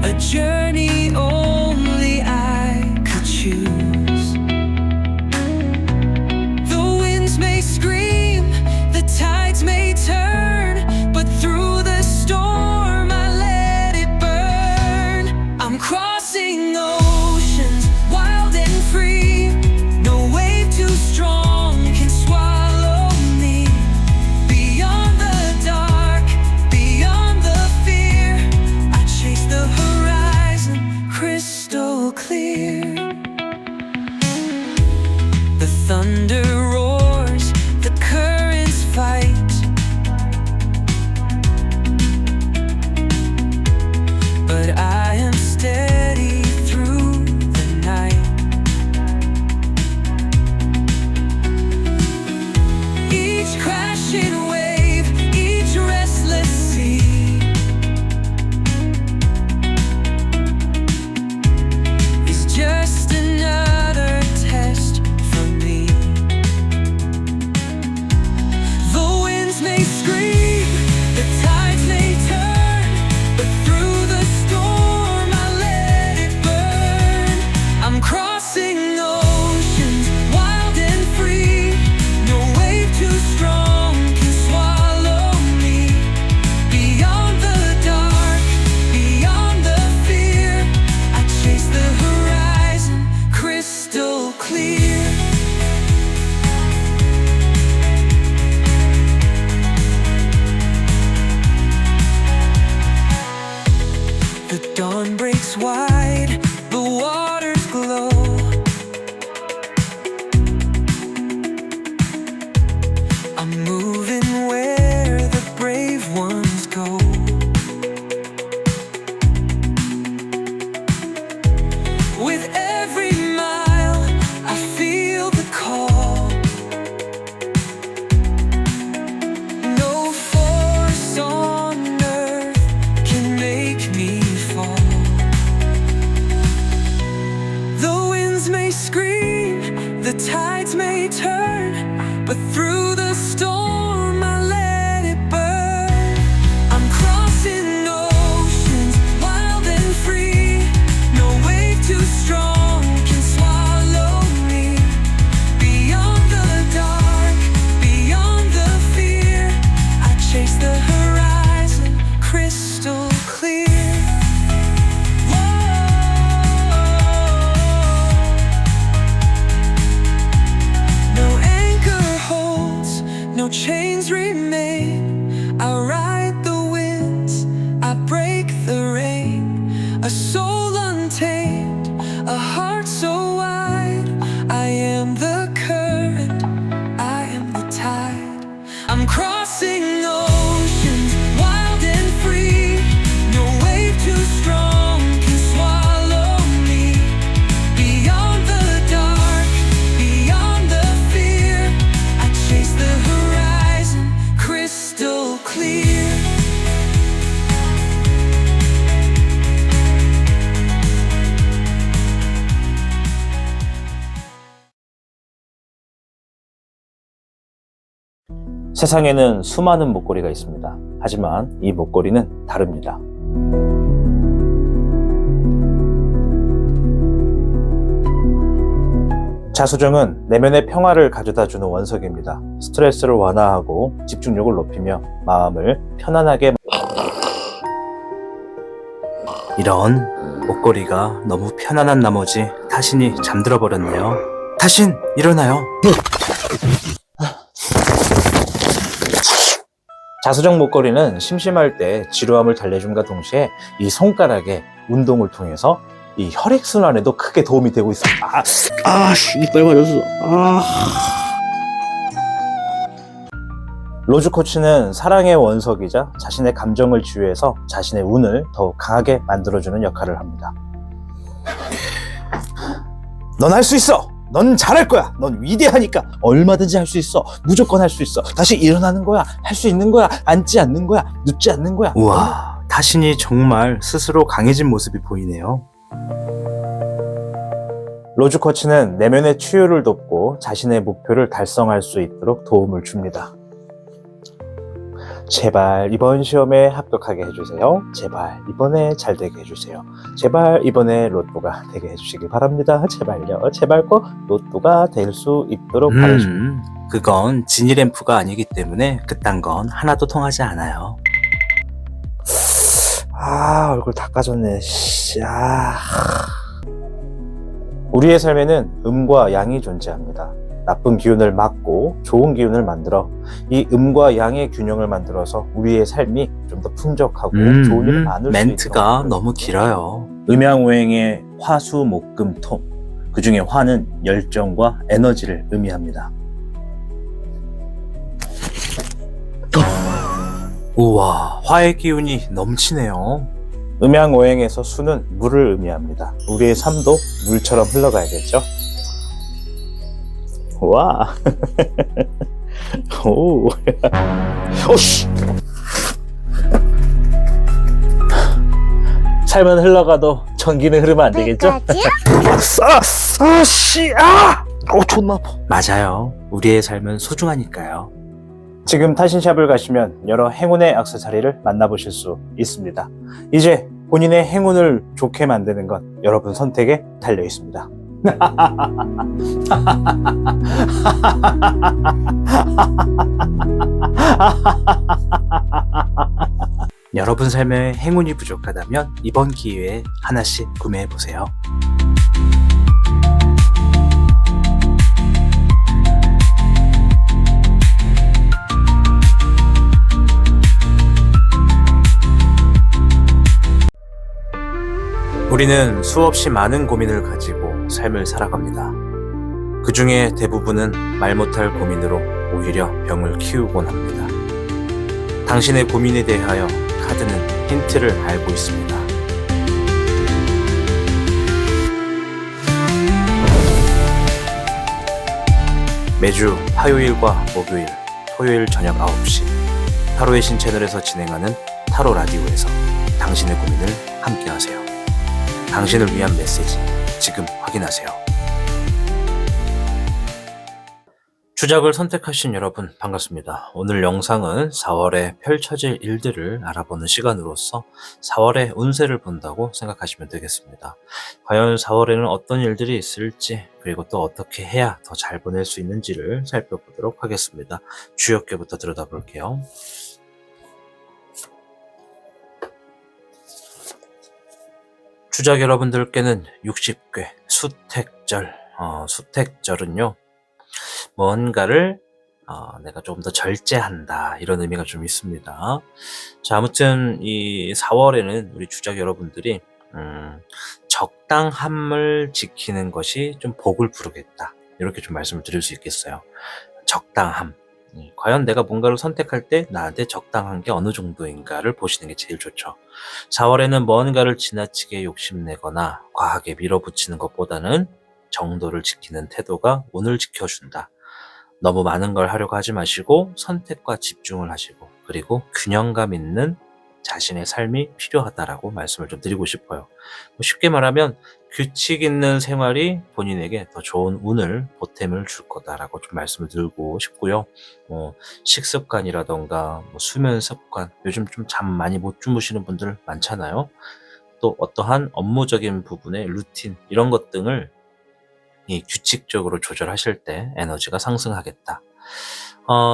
A journey only I could choose. The winds may scream, the tides may turn, but through the storm I let it burn. I'm crossing I ride the winds, I break the rain. A soul untamed, a heart so wide. I am the current, I am the tide. I'm crossing oceans, wild and free. No wave too strong can swallow me. Beyond the dark, beyond the fear, I chase the horizon, crystal clear. 세상에는 수많은 목걸이가 있습니다. 하지만 이 목걸이는 다릅니다. 자수정은 내면의 평화를 가져다주는 원석입니다. 스트레스를 완화하고 집중력을 높이며 마음을 편안하게. 이런 목걸이가 너무 편안한 나머지 타신이 잠들어 버렸네요. 타신 일어나요. 자수정 목걸이는 심심할 때 지루함을 달래줌과 동시에 이 손가락의 운동을 통해서 이 혈액순환에도 크게 도움이 되고 있습니다. 이빨 맞았어. 로즈 코치는 사랑의 원석이자 자신의 감정을 치유해서 자신의 운을 더욱 강하게 만들어주는 역할을 합니다. 넌 할 수 있어! 넌 잘할 거야! 넌 위대하니까! 얼마든지 할 수 있어! 무조건 할 수 있어! 다시 일어나는 거야! 할 수 있는 거야! 앉지 않는 거야! 눕지 않는 거야! 우와, 타신이 정말 스스로 강해진 모습이 보이네요. 로즈 코치는 내면의 치유를 돕고 자신의 목표를 달성할 수 있도록 도움을 줍니다. 제발 이번 시험에 합격하게 해주세요. 제발 이번에 잘 되게 해주세요. 제발 이번에 로또가 되게 해주시길 바랍니다. 제발요. 제발 꼭 로또가 될 수 있도록 바라십니다. 그건 지니램프가 아니기 때문에 그딴 건 하나도 통하지 않아요. 얼굴 다 까졌네. 우리의 삶에는 음과 양이 존재합니다. 나쁜 기운을 막고 좋은 기운을 만들어 이 음과 양의 균형을 만들어서 우리의 삶이 좀 더 풍족하고 좋은 일을 나눌 수 있도록. 멘트가 너무 길어요. 음양오행의 화수 목금 토, 그 중에 화는 열정과 에너지를 의미합니다. 우와, 화의 기운이 넘치네요. 음양오행에서 수는 물을 의미합니다. 우리의 삶도 물처럼 흘러가야겠죠? 와. 오. 오씨. 삶은 흘러가도 전기는 흐르면 안 되겠죠? 존나 아파. 맞아요. 우리의 삶은 소중하니까요. 지금 타신샵을 가시면 여러 행운의 액세서리를 만나보실 수 있습니다. 이제 본인의 행운을 좋게 만드는 건 여러분 선택에 달려 있습니다. 여러분 삶에 행운이 부족하다면 이번 기회에 하나씩 구매해보세요. 우리는 수없이 많은 고민을 가지고 삶을 살아갑니다. 그 중에 대부분은 말 못할 고민으로 오히려 병을 키우곤 합니다. 당신의 고민에 대하여 카드는 힌트를 알고 있습니다. 매주 화요일과 목요일, 토요일 저녁 9시 타로의 신 채널에서 진행하는 타로 라디오에서 당신의 고민을 함께하세요. 당신을 위한 메시지 지금 확인하세요. 주작을 선택하신 여러분 반갑습니다. 오늘 영상은 4월에 펼쳐질 일들을 알아보는 시간으로서 4월의 운세를 본다고 생각하시면 되겠습니다. 과연 4월에는 어떤 일들이 있을지, 그리고 또 어떻게 해야 더 잘 보낼 수 있는지를 살펴보도록 하겠습니다. 주역계부터 들여다볼게요. 주작 여러분들께는 60괴 수택절. 수택절은요, 뭔가를 내가 조금 더 절제한다 이런 의미가 좀 있습니다. 자, 아무튼 이 4월에는 우리 주작 여러분들이 적당함을 지키는 것이 좀 복을 부르겠다 이렇게 좀 말씀을 드릴 수 있겠어요. 적당함. 과연 내가 뭔가를 선택할 때 나한테 적당한 게 어느 정도인가를 보시는 게 제일 좋죠. 4월에는 뭔가를 지나치게 욕심내거나 과하게 밀어붙이는 것보다는 정도를 지키는 태도가 운을 지켜준다. 너무 많은 걸 하려고 하지 마시고 선택과 집중을 하시고 그리고 균형감 있는 자신의 삶이 필요하다라고 말씀을 좀 드리고 싶어요. 쉽게 말하면 규칙 있는 생활이 본인에게 더 좋은 운을 보탬을 줄 거다라고 좀 말씀을 드리고 싶고요. 식습관이라던가 수면 습관, 요즘 좀 잠 많이 못 주무시는 분들 많잖아요. 또 어떠한 업무적인 부분의 루틴 이런 것 등을 이 규칙적으로 조절하실 때 에너지가 상승하겠다.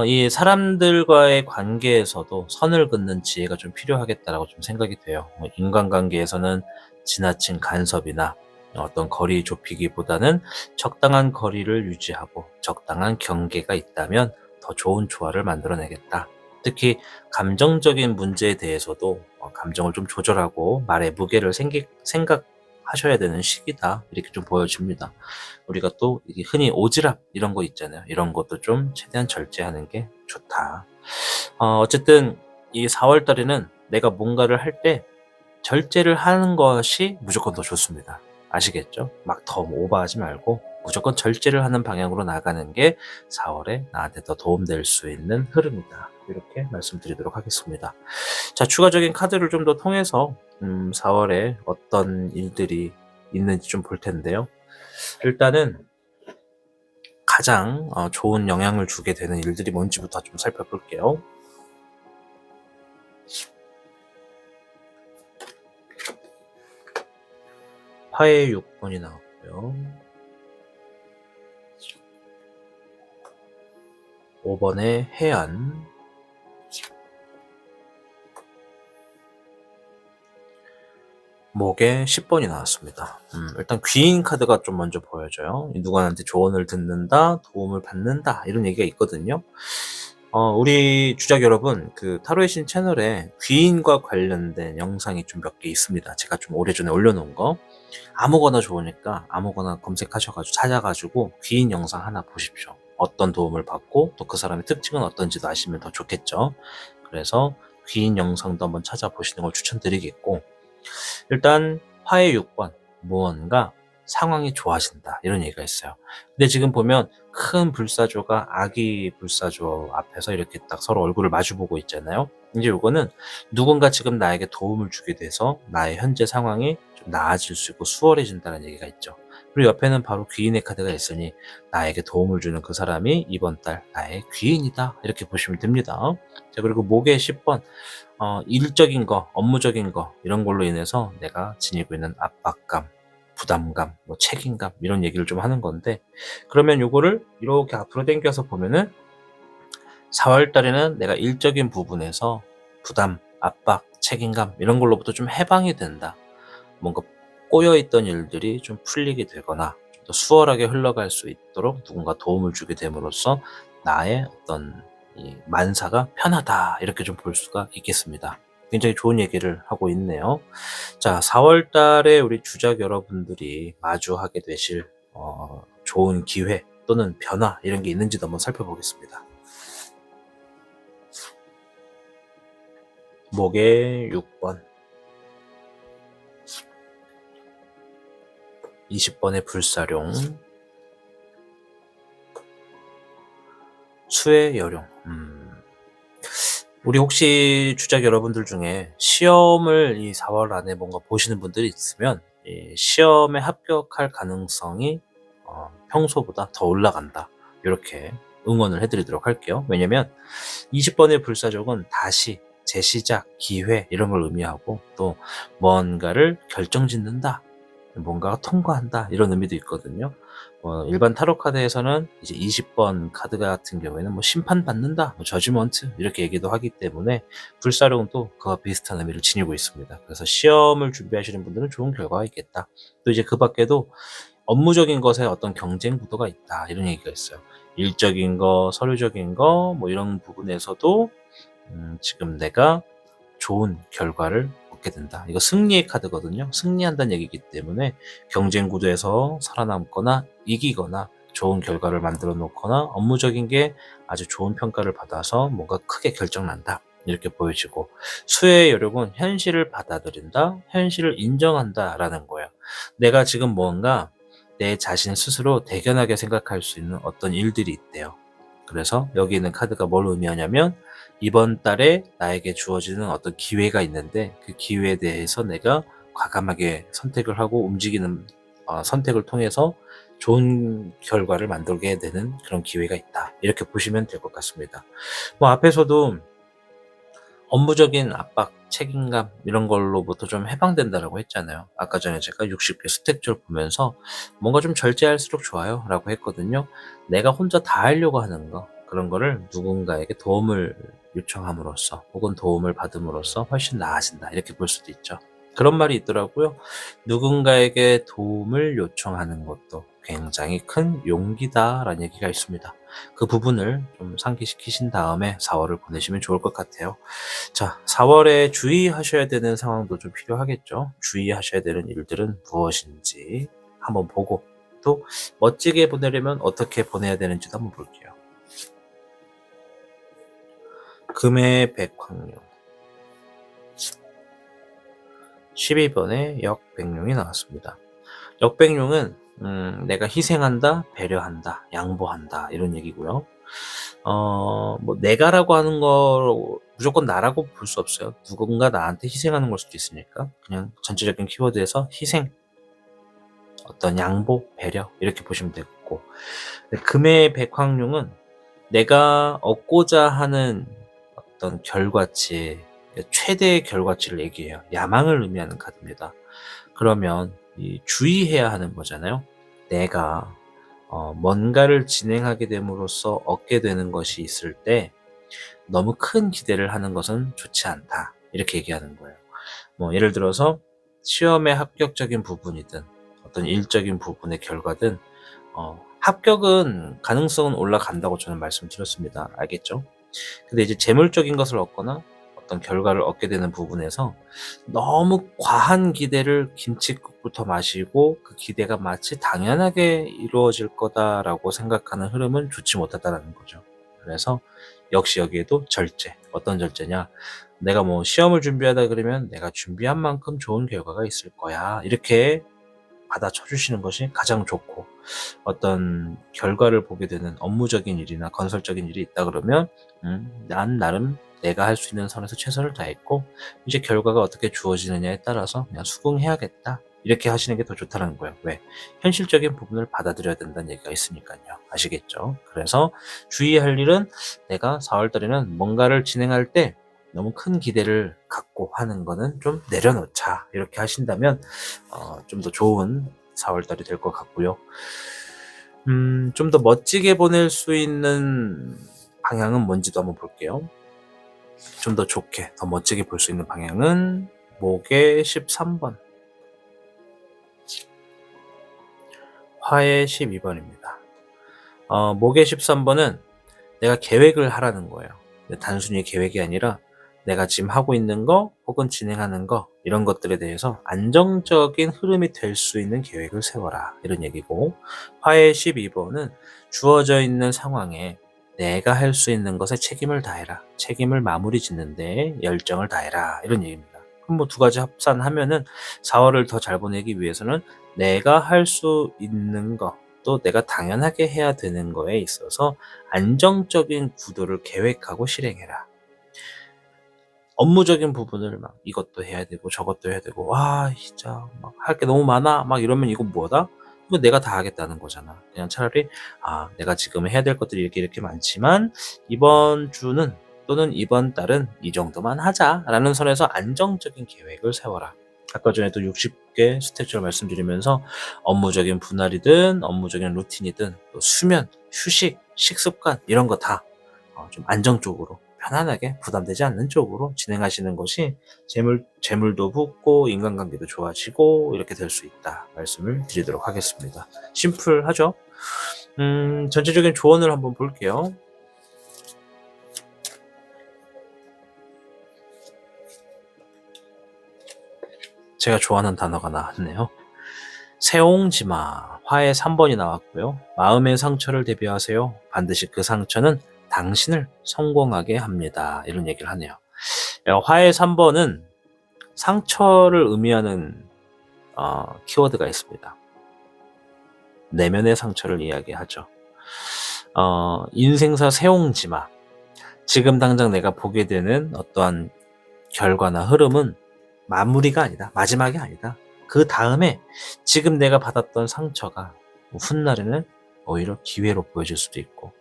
이 사람들과의 관계에서도 선을 긋는 지혜가 좀 필요하겠다라고 좀 생각이 돼요. 인간관계에서는 지나친 간섭이나 어떤 거리 좁히기보다는 적당한 거리를 유지하고 적당한 경계가 있다면 더 좋은 조화를 만들어내겠다. 특히 감정적인 문제에 대해서도 감정을 좀 조절하고 말의 무게를 생각하셔야 되는 시기다. 이렇게 좀 보여집니다. 우리가 또 이게 흔히 오지랖 이런 거 있잖아요. 이런 것도 좀 최대한 절제하는 게 좋다. 어쨌든 이 4월 달에는 내가 뭔가를 할 때 절제를 하는 것이 무조건 더 좋습니다. 아시겠죠? 막 더 오버하지 말고 무조건 절제를 하는 방향으로 나가는 게 4월에 나한테 더 도움될 수 있는 흐름이다. 이렇게 말씀드리도록 하겠습니다. 자, 추가적인 카드를 좀 더 통해서 4월에 어떤 일들이 있는지 좀 볼 텐데요. 일단은 가장 좋은 영향을 주게 되는 일들이 뭔지부터 좀 살펴볼게요. 화해의 6번이 나왔고요. 5번의 해안, 목에 10번이 나왔습니다. 일단 귀인 카드가 좀 먼저 보여져요. 누구한테 조언을 듣는다, 도움을 받는다 이런 얘기가 있거든요. 우리 주작 여러분, 그 타로의 신 채널에 귀인과 관련된 영상이 좀 몇 개 있습니다. 제가 좀 오래전에 올려놓은 거. 아무거나 좋으니까 아무거나 검색하셔가지고 찾아가지고 귀인 영상 하나 보십시오. 어떤 도움을 받고 또 그 사람의 특징은 어떤지도 아시면 더 좋겠죠. 그래서 귀인 영상도 한번 찾아보시는 걸 추천드리겠고, 일단 화해 6번, 무언가 상황이 좋아진다 이런 얘기가 있어요. 근데 지금 보면 큰 불사조가 아기 불사조 앞에서 이렇게 딱 서로 얼굴을 마주보고 있잖아요. 이제 요거는 누군가 지금 나에게 도움을 주게 돼서 나의 현재 상황이 좀 나아질 수 있고 수월해진다는 얘기가 있죠. 그리고 옆에는 바로 귀인의 카드가 있으니 나에게 도움을 주는 그 사람이 이번 달 나의 귀인이다 이렇게 보시면 됩니다. 자, 그리고 목에 10번, 일적인 거, 업무적인 거 이런 걸로 인해서 내가 지니고 있는 압박감, 부담감, 책임감 이런 얘기를 좀 하는 건데, 그러면 요거를 이렇게 앞으로 당겨서 보면은 4월 달에는 내가 일적인 부분에서 부담, 압박, 책임감 이런 걸로부터 좀 해방이 된다. 뭔가 꼬여있던 일들이 좀 풀리게 되거나 좀 더 수월하게 흘러갈 수 있도록 누군가 도움을 주게 됨으로써 나의 어떤 이 만사가 편하다 이렇게 좀 볼 수가 있겠습니다. 굉장히 좋은 얘기를 하고 있네요. 자, 4월 달에 우리 주작 여러분들이 마주하게 되실 좋은 기회 또는 변화 이런 게 있는지도 한번 살펴보겠습니다. 목에 6번, 20번의 불사룡, 수의 여룡. 우리 혹시 주작 여러분들 중에 시험을 이 4월 안에 뭔가 보시는 분들이 있으면 이 시험에 합격할 가능성이 평소보다 더 올라간다. 이렇게 응원을 해드리도록 할게요. 왜냐면 20번의 불사족은 다시 재시작, 기회 이런 걸 의미하고 또 뭔가를 결정짓는다, 뭔가가 통과한다 이런 의미도 있거든요. 일반 타로 카드에서는 이제 20번 카드 같은 경우에는 심판받는다, 저지먼트 이렇게 얘기도 하기 때문에 불사룡은 또 그와 비슷한 의미를 지니고 있습니다. 그래서 시험을 준비하시는 분들은 좋은 결과가 있겠다. 또 이제 그 밖에도 업무적인 것에 어떤 경쟁 구도가 있다 이런 얘기가 있어요. 일적인 거, 서류적인 거, 뭐 이런 부분에서도 지금 내가 좋은 결과를 얻게 된다. 이거 승리의 카드거든요. 승리한다는 얘기이기 때문에 경쟁 구도에서 살아남거나 이기거나 좋은 결과를 만들어 놓거나 업무적인 게 아주 좋은 평가를 받아서 뭔가 크게 결정난다. 이렇게 보여지고, 수혜의 여력은 현실을 받아들인다, 현실을 인정한다 라는 거예요. 내가 지금 뭔가 내 자신 스스로 대견하게 생각할 수 있는 어떤 일들이 있대요. 그래서 여기 있는 카드가 뭘 의미하냐면, 이번 달에 나에게 주어지는 어떤 기회가 있는데 그 기회에 대해서 내가 과감하게 선택을 하고 움직이는 선택을 통해서 좋은 결과를 만들게 되는 그런 기회가 있다. 이렇게 보시면 될 것 같습니다. 뭐 앞에서도 업무적인 압박, 책임감 이런 걸로부터 좀 해방된다라고 했잖아요. 아까 전에 제가 60개 스택줄 보면서 뭔가 좀 절제할수록 좋아요 라고 했거든요. 내가 혼자 다 하려고 하는 거, 그런 거를 누군가에게 도움을 요청함으로써 혹은 도움을 받음으로써 훨씬 나아진다, 이렇게 볼 수도 있죠. 그런 말이 있더라고요. 누군가에게 도움을 요청하는 것도 굉장히 큰 용기다라는 얘기가 있습니다. 그 부분을 좀 상기시키신 다음에 4월을 보내시면 좋을 것 같아요. 자, 4월에 주의하셔야 되는 상황도 좀 필요하겠죠. 주의하셔야 되는 일들은 무엇인지 한번 보고, 또 멋지게 보내려면 어떻게 보내야 되는지도 한번 볼게요. 금의 백황룡 12번에 역백룡이 나왔습니다. 역백룡은 내가 희생한다, 배려한다, 양보한다 이런 얘기고요. 뭐 내가라고 하는 거 무조건 나라고 볼 수 없어요. 누군가 나한테 희생하는 걸 수도 있으니까 그냥 전체적인 키워드에서 희생, 어떤 양보, 배려 이렇게 보시면 되겠고, 금의 백황룡은 내가 얻고자 하는 어떤 결과치, 최대의 결과치를 얘기해요. 야망을 의미하는 카드입니다. 그러면 주의해야 하는 거잖아요. 내가 뭔가를 진행하게 됨으로써 얻게 되는 것이 있을 때 너무 큰 기대를 하는 것은 좋지 않다, 이렇게 얘기하는 거예요. 뭐 예를 들어서 시험의 합격적인 부분이든 어떤 일적인 부분의 결과든 합격은 가능성은 올라간다고 저는 말씀드렸습니다. 알겠죠? 근데 이제 재물적인 것을 얻거나 어떤 결과를 얻게 되는 부분에서 너무 과한 기대를 김칫국부터 마시고 그 기대가 마치 당연하게 이루어질 거다라고 생각하는 흐름은 좋지 못하다라는 거죠. 그래서 역시 여기에도 절제. 어떤 절제냐? 내가 뭐 시험을 준비하다 그러면 내가 준비한 만큼 좋은 결과가 있을 거야, 이렇게 받아쳐 주시는 것이 가장 좋고, 어떤 결과를 보게 되는 업무적인 일이나 건설적인 일이 있다 그러면 난 나름 내가 할 수 있는 선에서 최선을 다했고 이제 결과가 어떻게 주어지느냐에 따라서 그냥 수긍해야겠다, 이렇게 하시는 게 더 좋다는 거예요. 왜? 현실적인 부분을 받아들여야 된다는 얘기가 있으니까요. 아시겠죠? 그래서 주의할 일은, 내가 4월달에는 뭔가를 진행할 때 너무 큰 기대를 갖고 하는 거는 좀 내려놓자, 이렇게 하신다면 좀 더 좋은 4월달이 될 것 같고요. 좀 더 멋지게 보낼 수 있는 방향은 뭔지도 한번 볼게요. 좀 더 좋게, 더 멋지게 볼 수 있는 방향은 목의 13번, 화의 12번입니다. 목의 13번은 내가 계획을 하라는 거예요. 단순히 계획이 아니라 내가 지금 하고 있는 거 혹은 진행하는 거, 이런 것들에 대해서 안정적인 흐름이 될 수 있는 계획을 세워라, 이런 얘기고, 화의 12번은 주어져 있는 상황에 내가 할 수 있는 것에 책임을 다해라, 책임을 마무리 짓는 데 열정을 다해라, 이런 얘기입니다. 그럼 뭐 두 가지 합산하면은 4월을 더 잘 보내기 위해서는 내가 할 수 있는 거, 또 내가 당연하게 해야 되는 거에 있어서 안정적인 구도를 계획하고 실행해라. 업무적인 부분을 막 이것도 해야 되고 저것도 해야 되고, 와 진짜 막 할 게 너무 많아 막 이러면 이거 뭐다? 이거 내가 다 하겠다는 거잖아. 그냥 차라리 내가 지금 해야 될 것들이 이렇게 많지만 이번 주는 또는 이번 달은 이 정도만 하자라는 선에서 안정적인 계획을 세워라. 아까 전에도 60개 스택줄 말씀드리면서 업무적인 분할이든 업무적인 루틴이든 또 수면, 휴식, 식습관 이런 거 다 좀 안정적으로 편안하게 부담되지 않는 쪽으로 진행하시는 것이 재물도 붙고 인간관계도 좋아지고 이렇게 될 수 있다, 말씀을 드리도록 하겠습니다. 심플하죠? 전체적인 조언을 한번 볼게요. 제가 좋아하는 단어가 나왔네요. 세옹지마, 화의 3번이 나왔고요. 마음의 상처를 대비하세요. 반드시 그 상처는 당신을 성공하게 합니다. 이런 얘기를 하네요. 화의 3번은 상처를 의미하는 키워드가 있습니다. 내면의 상처를 이야기하죠. 인생사 세옹지마. 지금 당장 내가 보게 되는 어떠한 결과나 흐름은 마무리가 아니다. 마지막이 아니다. 그 다음에 지금 내가 받았던 상처가 훗날에는 오히려 기회로 보여질 수도 있고,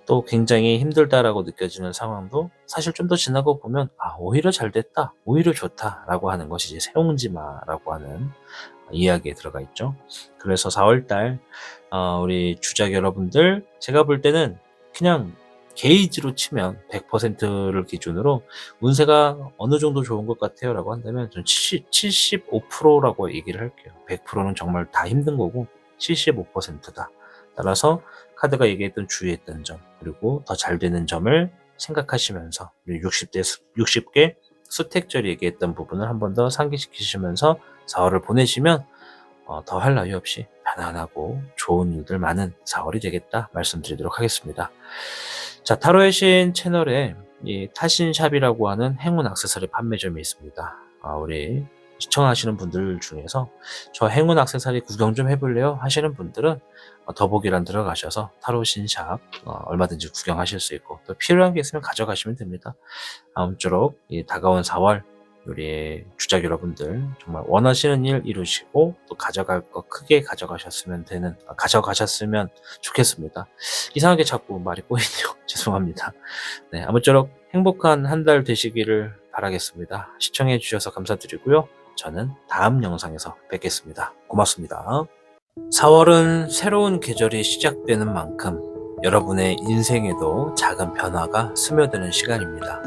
또 굉장히 힘들다라고 느껴지는 상황도 사실 좀 더 지나고 보면 오히려 잘 됐다, 오히려 좋다라고 하는 것이 이제 세옹지마라고 하는 이야기에 들어가 있죠. 그래서 4월달 우리 주작 여러분들, 제가 볼 때는 그냥 게이지로 치면 100%를 기준으로 운세가 어느 정도 좋은 것 같아요 라고 한다면 전 75%라고 얘기를 할게요. 100%는 정말 다 힘든 거고 75%다. 따라서 카드가 얘기했던 주의했던 점, 그리고 더 잘 되는 점을 생각하시면서 60개 수택절이 얘기했던 부분을 한 번 더 상기시키시면서 4월을 보내시면 더 할 나위 없이 편안하고 좋은 일들 많은 4월이 되겠다 말씀드리도록 하겠습니다. 자, 타로의 신 채널에 이 타신샵이라고 하는 행운 액세서리 판매점이 있습니다. 우리 시청하시는 분들 중에서 저 행운 액세서리 구경 좀 해볼래요 하시는 분들은 더보기란 들어가셔서 타로신샵 얼마든지 구경하실 수 있고, 또 필요한 게 있으면 가져가시면 됩니다. 아무쪼록 이 다가온 4월 우리 주작 여러분들 정말 원하시는 일 이루시고 또 가져갈 거 크게 가져가셨으면 좋겠습니다. 이상하게 자꾸 말이 꼬이네요. 죄송합니다. 네, 아무쪼록 행복한 한 달 되시기를 바라겠습니다. 시청해 주셔서 감사드리고요. 저는 다음 영상에서 뵙겠습니다. 고맙습니다. 4월은 새로운 계절이 시작되는 만큼 여러분의 인생에도 작은 변화가 스며드는 시간입니다.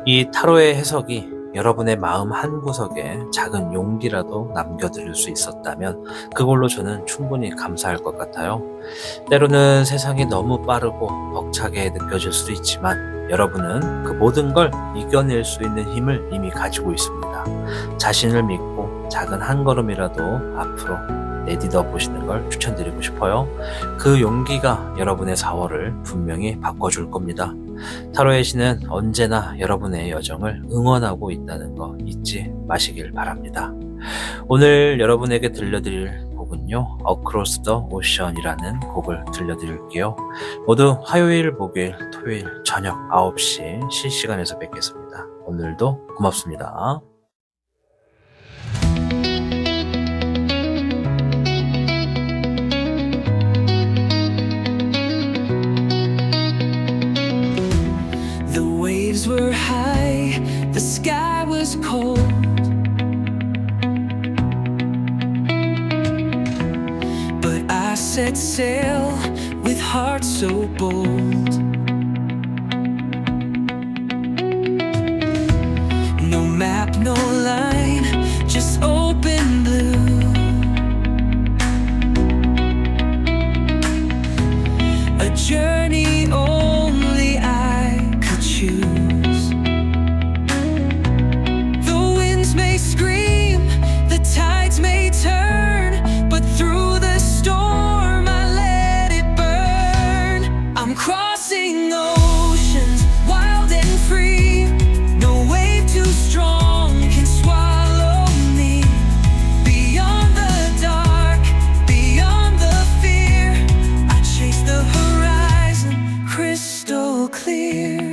이 타로의 해석이 여러분의 마음 한구석에 작은 용기라도 남겨드릴 수 있었다면 그걸로 저는 충분히 감사할 것 같아요. 때로는 세상이 너무 빠르고 벅차게 느껴질 수도 있지만 여러분은 그 모든 걸 이겨낼 수 있는 힘을 이미 가지고 있습니다. 자신을 믿고 작은 한 걸음이라도 앞으로 내딛어 보시는 걸 추천드리고 싶어요. 그 용기가 여러분의 4월을 분명히 바꿔줄 겁니다. 타로의 신은 언제나 여러분의 여정을 응원하고 있다는 거 잊지 마시길 바랍니다. 오늘 여러분에게 들려드릴 곡은요, Across the Ocean이라는 곡을 들려드릴게요. 모두 화요일, 목요일, 토요일 저녁 9시 실시간에서 뵙겠습니다. 오늘도 고맙습니다. Were high, the sky was cold. But I set sail with heart so bold. No map, no line, just open blue. A journey only I could choose. Crossing oceans, wild and free. No wave too strong can swallow me. Beyond the dark, beyond the fear, I chase the horizon crystal clear.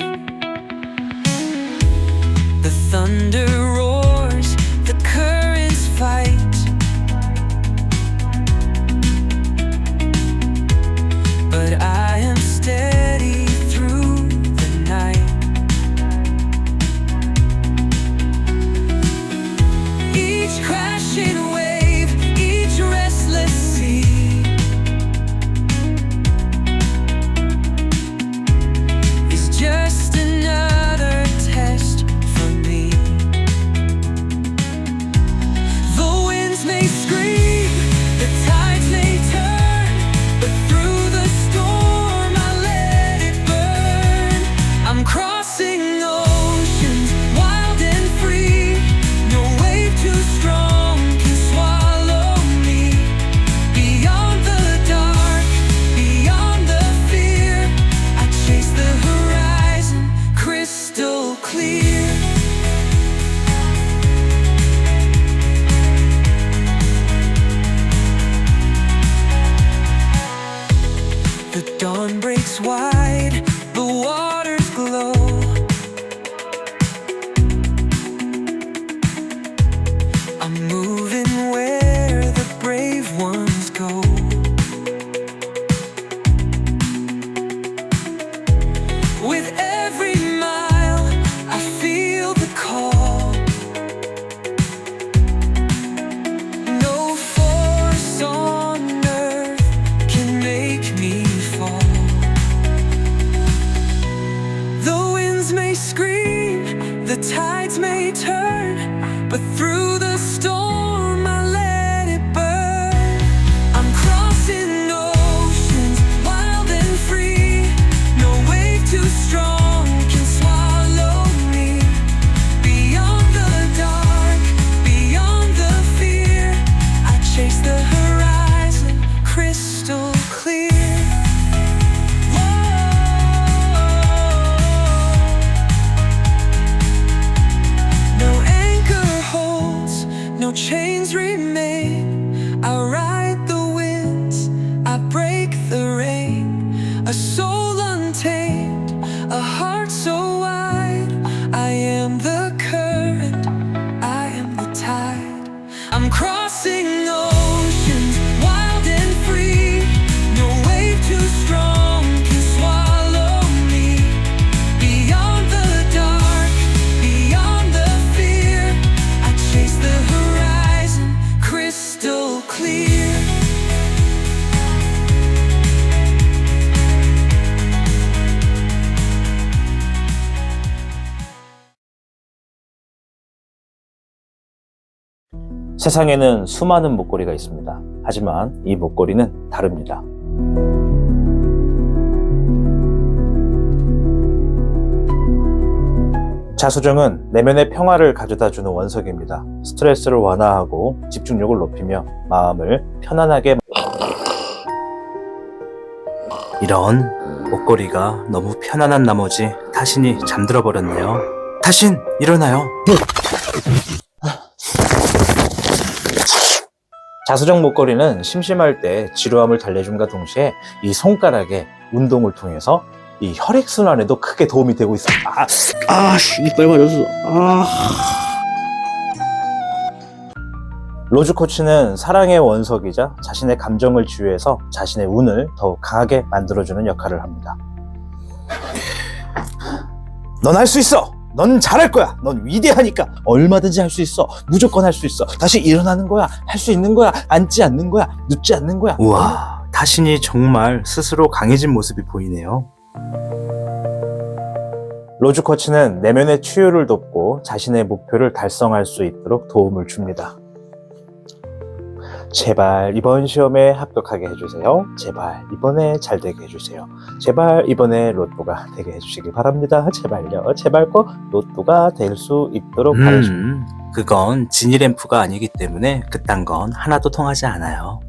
The thunder roars, the currents fight. But I am steady through the night. Each crashing wave, each restless sea is just another test for me. clear. The dawn breaks wide, the waters glow. I'm moving where the brave ones go. With every mile, I feel the call. No force on earth can make me fall. The winds may scream, the tides may turn, but through the storm I let it burn. I'm crossing oceans, wild and free. No wave too strong can swallow me. Beyond the dark, beyond the fear, I chase the horizon crystal clear. No anchor holds, no chains remain. I ride the winds, I break the rain. A soul untamed, a heart so wide. I am the current, I am the tide. I'm crossing oceans, wild and free. No wave too strong can swallow me. Beyond the dark, beyond the fear, I chase the horizon crystal clear. 세상에는 수많은 목걸이가 있습니다. 하지만 이 목걸이는 다릅니다. 자수정은 내면의 평화를 가져다주는 원석입니다. 스트레스를 완화하고 집중력을 높이며 마음을 편안하게. 이런 목걸이가 너무 편안한 나머지 타신이 잠들어 버렸네요. 타신, 일어나요. 자수정 목걸이는 심심할 때 지루함을 달래줌과 동시에 이 손가락의 운동을 통해서 이 혈액순환에도 크게 도움이 되고 있습니다. 이빨 맞았어. 로즈 코치는 사랑의 원석이자 자신의 감정을 치유해서 자신의 운을 더욱 강하게 만들어주는 역할을 합니다. 넌 할 수 있어! 넌 잘할 거야! 넌 위대하니까! 얼마든지 할 수 있어! 무조건 할 수 있어! 다시 일어나는 거야! 할 수 있는 거야! 앉지 않는 거야! 눕지 않는 거야! 우와, 타신이 정말 스스로 강해진 모습이 보이네요. 로즈 코치는 내면의 치유를 돕고 자신의 목표를 달성할 수 있도록 도움을 줍니다. 제발 이번 시험에 합격하게 해주세요. 제발 이번에 잘 되게 해주세요. 제발 이번에 로또가 되게 해주시길 바랍니다. 제발요. 제발 꼭 로또가 될 수 있도록 바라십니다. 그건 지니램프가 아니기 때문에 그딴 건 하나도 통하지 않아요.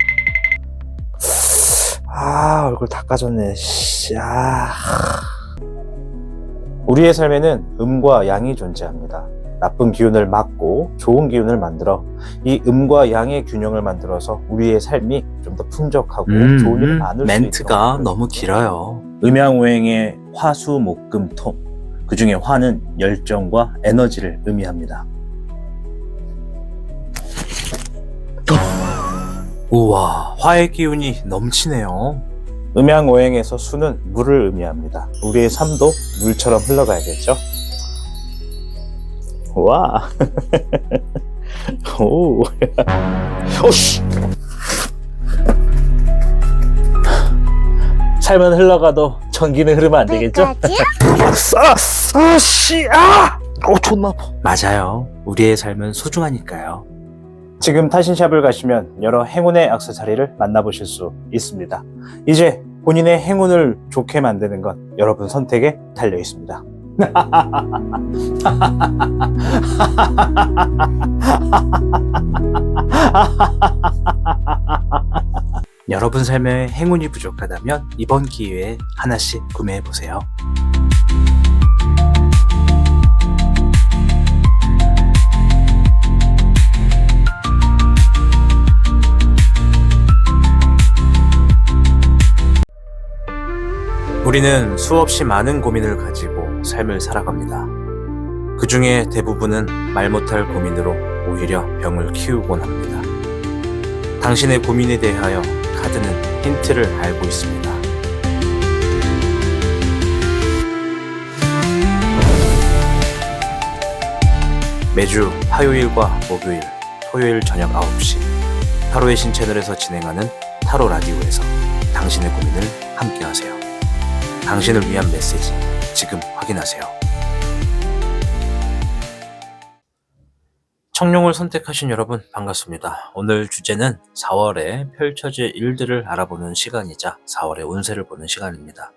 얼굴 다 까졌네. 우리의 삶에는 음과 양이 존재합니다. 나쁜 기운을 막고 좋은 기운을 만들어 이 음과 양의 균형을 만들어서 우리의 삶이 좀 더 풍족하고 좋은 일을 나눌 수 있도록. 멘트가 너무 길어요. 음양오행의 화수 목금 토, 그 중에 화는 열정과 에너지를 의미합니다. 우와, 화의 기운이 넘치네요. 음양오행에서 수는 물을 의미합니다. 우리의 삶도 물처럼 흘러가야겠죠? 와. 오. 오씨. 삶은 흘러가도 전기는 흐르면 안 되겠죠? 존나 아파. 맞아요. 우리의 삶은 소중하니까요. 지금 타신샵을 가시면 여러 행운의 액세서리를 만나보실 수 있습니다. 이제 본인의 행운을 좋게 만드는 건 여러분 선택에 달려 있습니다. 여러분 삶에 행운이 부족하다면 이번 기회에 하나씩 구매해보세요. 우리는 수없이 많은 고민을 가지고 삶을 살아갑니다. 그 중에 대부분은 말 못할 고민으로 오히려 병을 키우곤 합니다. 당신의 고민에 대하여 카드는 힌트를 알고 있습니다. 매주 화요일과 목요일, 토요일 저녁 9시 타로의 신 채널에서 진행하는 타로 라디오에서 당신의 고민을 함께하세요. 당신을 위한 메시지 지금 확인하세요. 청룡을 선택하신 여러분 반갑습니다. 오늘 주제는 4월에 펼쳐질 일들을 알아보는 시간이자 4월의 운세를 보는 시간입니다.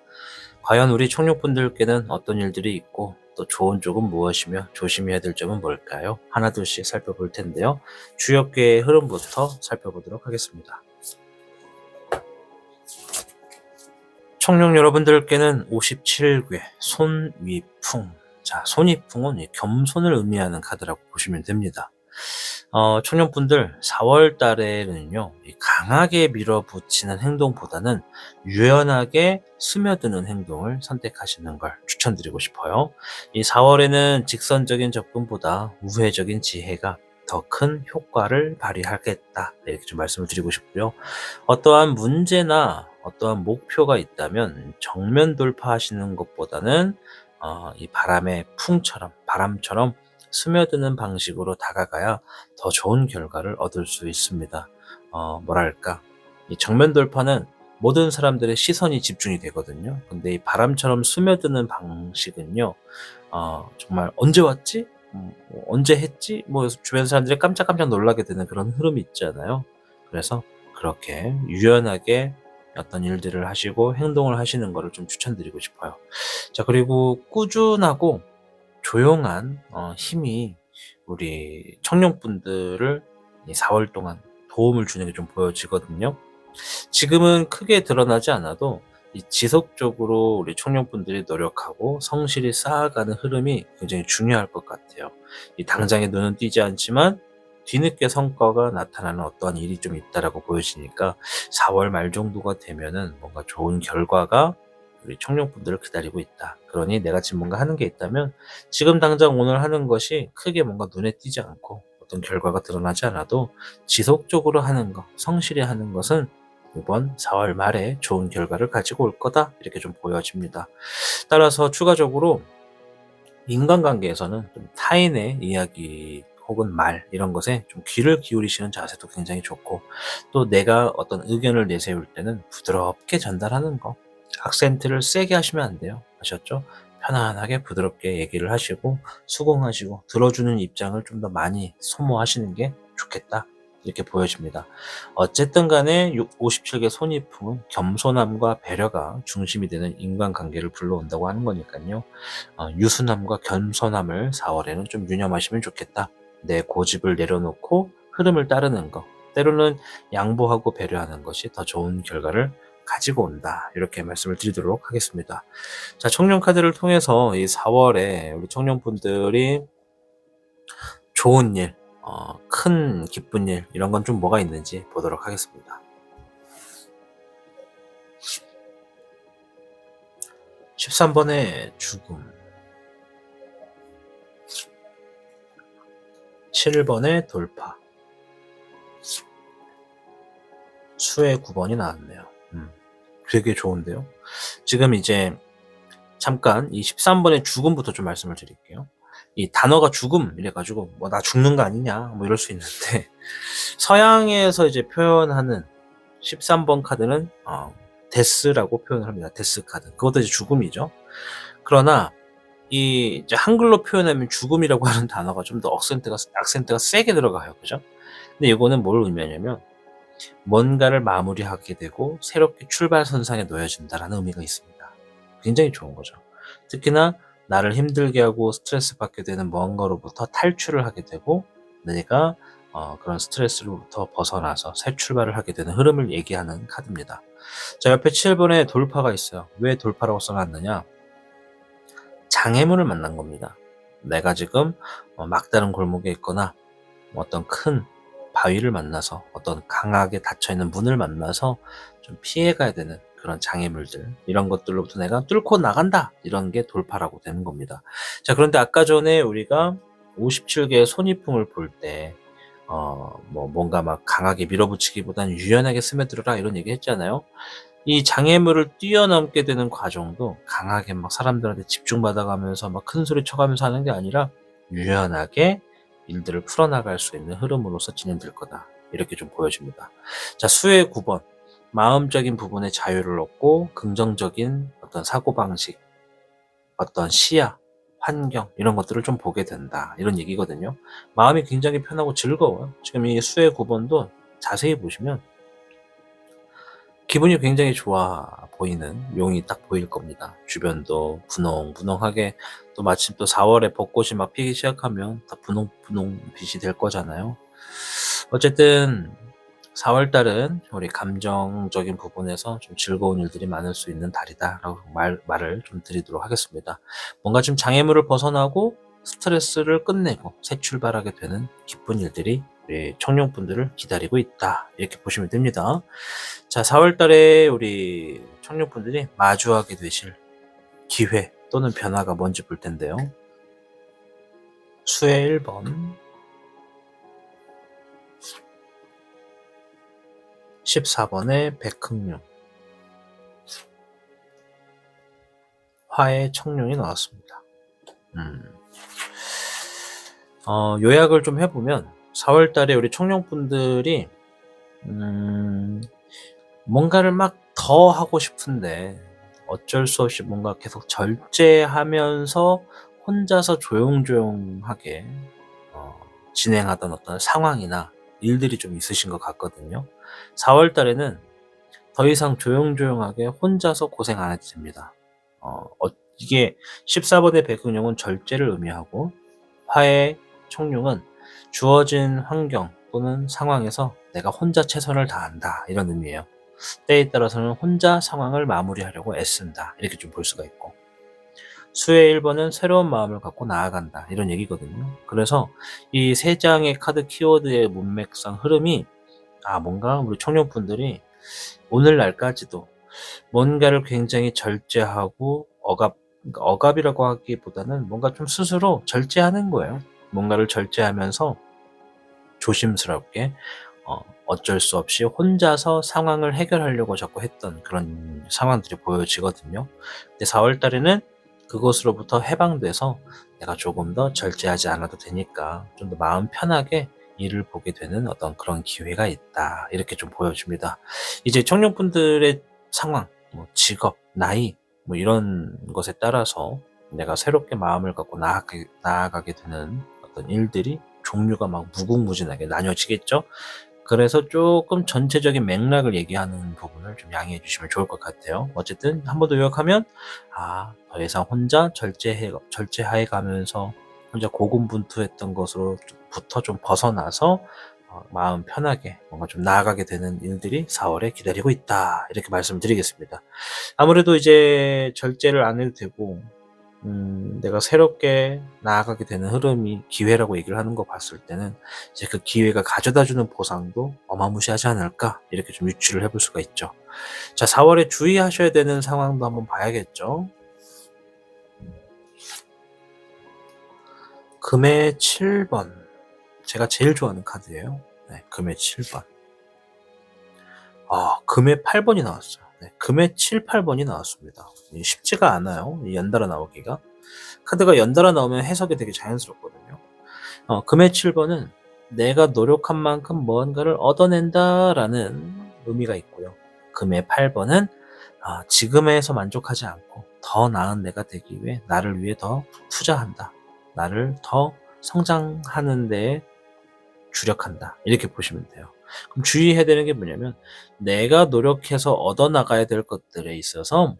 과연 우리 청룡분들께는 어떤 일들이 있고 또 좋은 쪽은 무엇이며 조심해야 될 점은 뭘까요? 하나둘씩 살펴볼 텐데요. 주역계의 흐름부터 살펴보도록 하겠습니다. 청룡 여러분들께는 57괴 손위풍. 자, 손위풍은 겸손을 의미하는 카드라고 보시면 됩니다. 청룡분들 4월 달에는요, 강하게 밀어붙이는 행동보다는 유연하게 스며드는 행동을 선택하시는 걸 추천드리고 싶어요. 이 4월에는 직선적인 접근보다 우회적인 지혜가 더 큰 효과를 발휘하겠다. 이렇게 좀 말씀을 드리고 싶고요. 어떠한 문제나 어떠한 목표가 있다면 정면 돌파하시는 것보다는 이 바람처럼 스며드는 방식으로 다가가야 더 좋은 결과를 얻을 수 있습니다. 뭐랄까, 이 정면 돌파는 모든 사람들의 시선이 집중이 되거든요. 근데 이 바람처럼 스며드는 방식은요, 정말 언제 왔지? 언제 했지? 주변 사람들이 깜짝깜짝 놀라게 되는 그런 흐름이 있잖아요. 그래서 그렇게 유연하게 어떤 일들을 하시고 행동을 하시는 거를 좀 추천드리고 싶어요. 자, 그리고 꾸준하고 조용한 힘이 우리 청룡분들을 4월 동안 도움을 주는 게 좀 보여지거든요. 지금은 크게 드러나지 않아도 이 지속적으로 우리 청룡분들이 노력하고 성실히 쌓아가는 흐름이 굉장히 중요할 것 같아요. 이 당장에 눈은 띄지 않지만 뒤늦게 성과가 나타나는 어떠한 일이 좀 있다라고 보여지니까 4월 말 정도가 되면은 뭔가 좋은 결과가 우리 청룡분들을 기다리고 있다. 그러니 내가 지금 뭔가 하는 게 있다면 지금 당장 오늘 하는 것이 크게 뭔가 눈에 띄지 않고 어떤 결과가 드러나지 않아도 지속적으로 하는 것, 성실히 하는 것은 이번 4월 말에 좋은 결과를 가지고 올 거다. 이렇게 좀 보여집니다. 따라서 추가적으로 인간관계에서는 좀 타인의 이야기 혹은 말 이런 것에 좀 귀를 기울이시는 자세도 굉장히 좋고, 또 내가 어떤 의견을 내세울 때는 부드럽게 전달하는 거, 악센트를 세게 하시면 안 돼요. 아셨죠? 편안하게 부드럽게 얘기를 하시고 수긍하시고 들어주는 입장을 좀 더 많이 소모하시는 게 좋겠다. 이렇게 보여집니다. 어쨌든 간에 57개 손위풍은 겸손함과 배려가 중심이 되는 인간관계를 불러온다고 하는 거니까요. 유순함과 겸손함을 4월에는 좀 유념하시면 좋겠다. 내 고집을 내려놓고 흐름을 따르는 것, 때로는 양보하고 배려하는 것이 더 좋은 결과를 가지고 온다. 이렇게 말씀을 드리도록 하겠습니다. 자, 청룡 카드를 통해서 이 4월에 우리 청룡분들이 좋은 일, 큰 기쁜 일, 이런 건 좀 뭐가 있는지 보도록 하겠습니다. 13번의 죽음, 7번의 돌파, 수의 9번이 나왔네요. 되게 좋은데요. 지금 이제 잠깐 이 13번의 죽음부터 좀 말씀을 드릴게요. 이 단어가 죽음 이래가지고 나 죽는 거 아니냐 이럴 수 있는데, 서양에서 이제 표현하는 13번 카드는 데스라고 표현을 합니다. 데스 카드. 그것도 이제 죽음이죠. 그러나 이 이제 한글로 표현하면 죽음이라고 하는 단어가 좀 더 악센트가 세게 들어가요. 그죠? 근데 이거는 뭘 의미하냐면 뭔가를 마무리하게 되고 새롭게 출발선상에 놓여진다라는 의미가 있습니다. 굉장히 좋은 거죠. 특히나 나를 힘들게 하고 스트레스 받게 되는 뭔가로부터 탈출을 하게 되고 내가 그런 스트레스로부터 벗어나서 새 출발을 하게 되는 흐름을 얘기하는 카드입니다. 자, 옆에 7번에 돌파가 있어요. 왜 돌파라고 써놨느냐? 장애물을 만난 겁니다. 내가 지금 막다른 골목에 있거나 어떤 큰 바위를 만나서 어떤 강하게 닫혀있는 문을 만나서 좀 피해가야 되는 그런 장애물들, 이런 것들로부터 내가 뚫고 나간다, 이런 게 돌파라고 되는 겁니다. 자, 그런데 아까 전에 우리가 57개의 손이풍을 볼 때 뭔가 막 강하게 밀어붙이기보다는 유연하게 스며들어라, 이런 얘기 했잖아요. 이 장애물을 뛰어넘게 되는 과정도 강하게 막 사람들한테 집중받아가면서 막 큰 소리 쳐가면서 하는 게 아니라 유연하게 일들을 풀어나갈 수 있는 흐름으로서 진행될 거다, 이렇게 좀 보여집니다. 자, 수의 9번. 마음적인 부분에 자유를 얻고 긍정적인 어떤 사고방식, 어떤 시야, 환경, 이런 것들을 좀 보게 된다, 이런 얘기거든요. 마음이 굉장히 편하고 즐거워요. 지금 이 수의 9번도 자세히 보시면 기분이 굉장히 좋아 보이는 용이 딱 보일 겁니다. 주변도 분홍분홍하게, 또 마침 또 4월에 벚꽃이 막 피기 시작하면 다 분홍분홍 빛이 될 거잖아요. 어쨌든 4월 달은 우리 감정적인 부분에서 좀 즐거운 일들이 많을 수 있는 달이다라고 말을 좀 드리도록 하겠습니다. 뭔가 좀 장애물을 벗어나고 스트레스를 끝내고 새 출발하게 되는 기쁜 일들이 우리 청룡분들을 기다리고 있다, 이렇게 보시면 됩니다. 자, 4월 달에 우리 청룡분들이 마주하게 되실 기회 또는 변화가 뭔지 볼 텐데요. 수의 1번, 14번의 백흥룡, 화의 청룡이 나왔습니다. 요약을 좀 해보면 4월 달에 우리 청룡분들이 뭔가를 막 더 하고 싶은데 어쩔 수 없이 뭔가 계속 절제하면서 혼자서 조용조용하게 진행하던 어떤 상황이나 일들이 좀 있으신 것 같거든요. 4월 달에는 더 이상 조용조용하게 혼자서 고생 안 해도 됩니다. 이게 14번의 백은용은 절제를 의미하고, 화의 청룡은 주어진 환경 또는 상황에서 내가 혼자 최선을 다한다, 이런 의미예요. 때에 따라서는 혼자 상황을 마무리하려고 애쓴다, 이렇게 좀 볼 수가 있고, 수의 1번은 새로운 마음을 갖고 나아간다, 이런 얘기거든요. 그래서 이 세 장의 카드 키워드의 문맥상 흐름이 뭔가 우리 청룡분들이 오늘날까지도 뭔가를 굉장히 절제하고 억압이라고 하기보다는 뭔가 좀 스스로 절제하는 거예요. 뭔가를 절제하면서 조심스럽게 어쩔 수 없이 혼자서 상황을 해결하려고 자꾸 했던 그런 상황들이 보여지거든요. 근데 4월 달에는 그것으로부터 해방돼서 내가 조금 더 절제하지 않아도 되니까 좀 더 마음 편하게 일을 보게 되는 어떤 그런 기회가 있다, 이렇게 좀 보여집니다. 이제 청년분들의 상황, 직업, 나이, 이런 것에 따라서 내가 새롭게 마음을 갖고 나아가게 되는 어떤 일들이 종류가 막 무궁무진하게 나뉘어지겠죠. 그래서 조금 전체적인 맥락을 얘기하는 부분을 좀 양해해 주시면 좋을 것 같아요. 어쨌든 한 번 더 요약하면 더 이상 혼자 절제해 가면서 혼자 고군분투했던 것으로부터 좀 벗어나서 마음 편하게 뭔가 좀 나아가게 되는 일들이 4월에 기다리고 있다, 이렇게 말씀드리겠습니다. 아무래도 이제 절제를 안 해도 되고 내가 새롭게 나아가게 되는 흐름이 기회라고 얘기를 하는 거 봤을 때는 이제 그 기회가 가져다주는 보상도 어마무시하지 않을까, 이렇게 좀 유추를 해볼 수가 있죠. 자, 4월에 주의하셔야 되는 상황도 한번 봐야겠죠. 금의 7번, 제가 제일 좋아하는 카드예요. 네, 금의 7번. 금의 8번이 나왔어요. 네, 금의 7, 8번이 나왔습니다. 쉽지가 않아요, 이 연달아 나오기가. 카드가 연달아 나오면 해석이 되게 자연스럽거든요. 금의 7번은 내가 노력한 만큼 뭔가를 얻어낸다라는 의미가 있고요. 금의 8번은 지금에서 만족하지 않고 더 나은 내가 되기 위해 나를 위해 더 투자한다, 나를 더 성장하는 데에 주력한다, 이렇게 보시면 돼요. 그럼 주의해야 되는 게 뭐냐면, 내가 노력해서 얻어나가야 될 것들에 있어서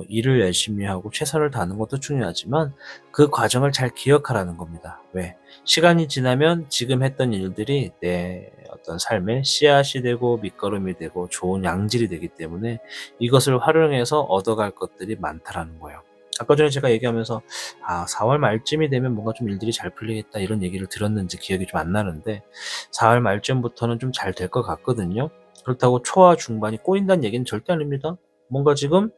일을 열심히 하고 최선을 다하는 것도 중요하지만 그 과정을 잘 기억하라는 겁니다. 왜? 시간이 지나면 지금 했던 일들이 내 어떤 삶의 씨앗이 되고 밑거름이 되고 좋은 양질이 되기 때문에 이것을 활용해서 얻어갈 것들이 많다라는 거예요. 아까 전에 제가 얘기하면서 4월 말쯤이 되면 뭔가 좀 일들이 잘 풀리겠다, 이런 얘기를 들었는지 기억이 좀 안 나는데 4월 말쯤부터는 좀 잘 될 것 같거든요. 그렇다고 초와 중반이 꼬인다는 얘기는 절대 아닙니다. 뭔가 지금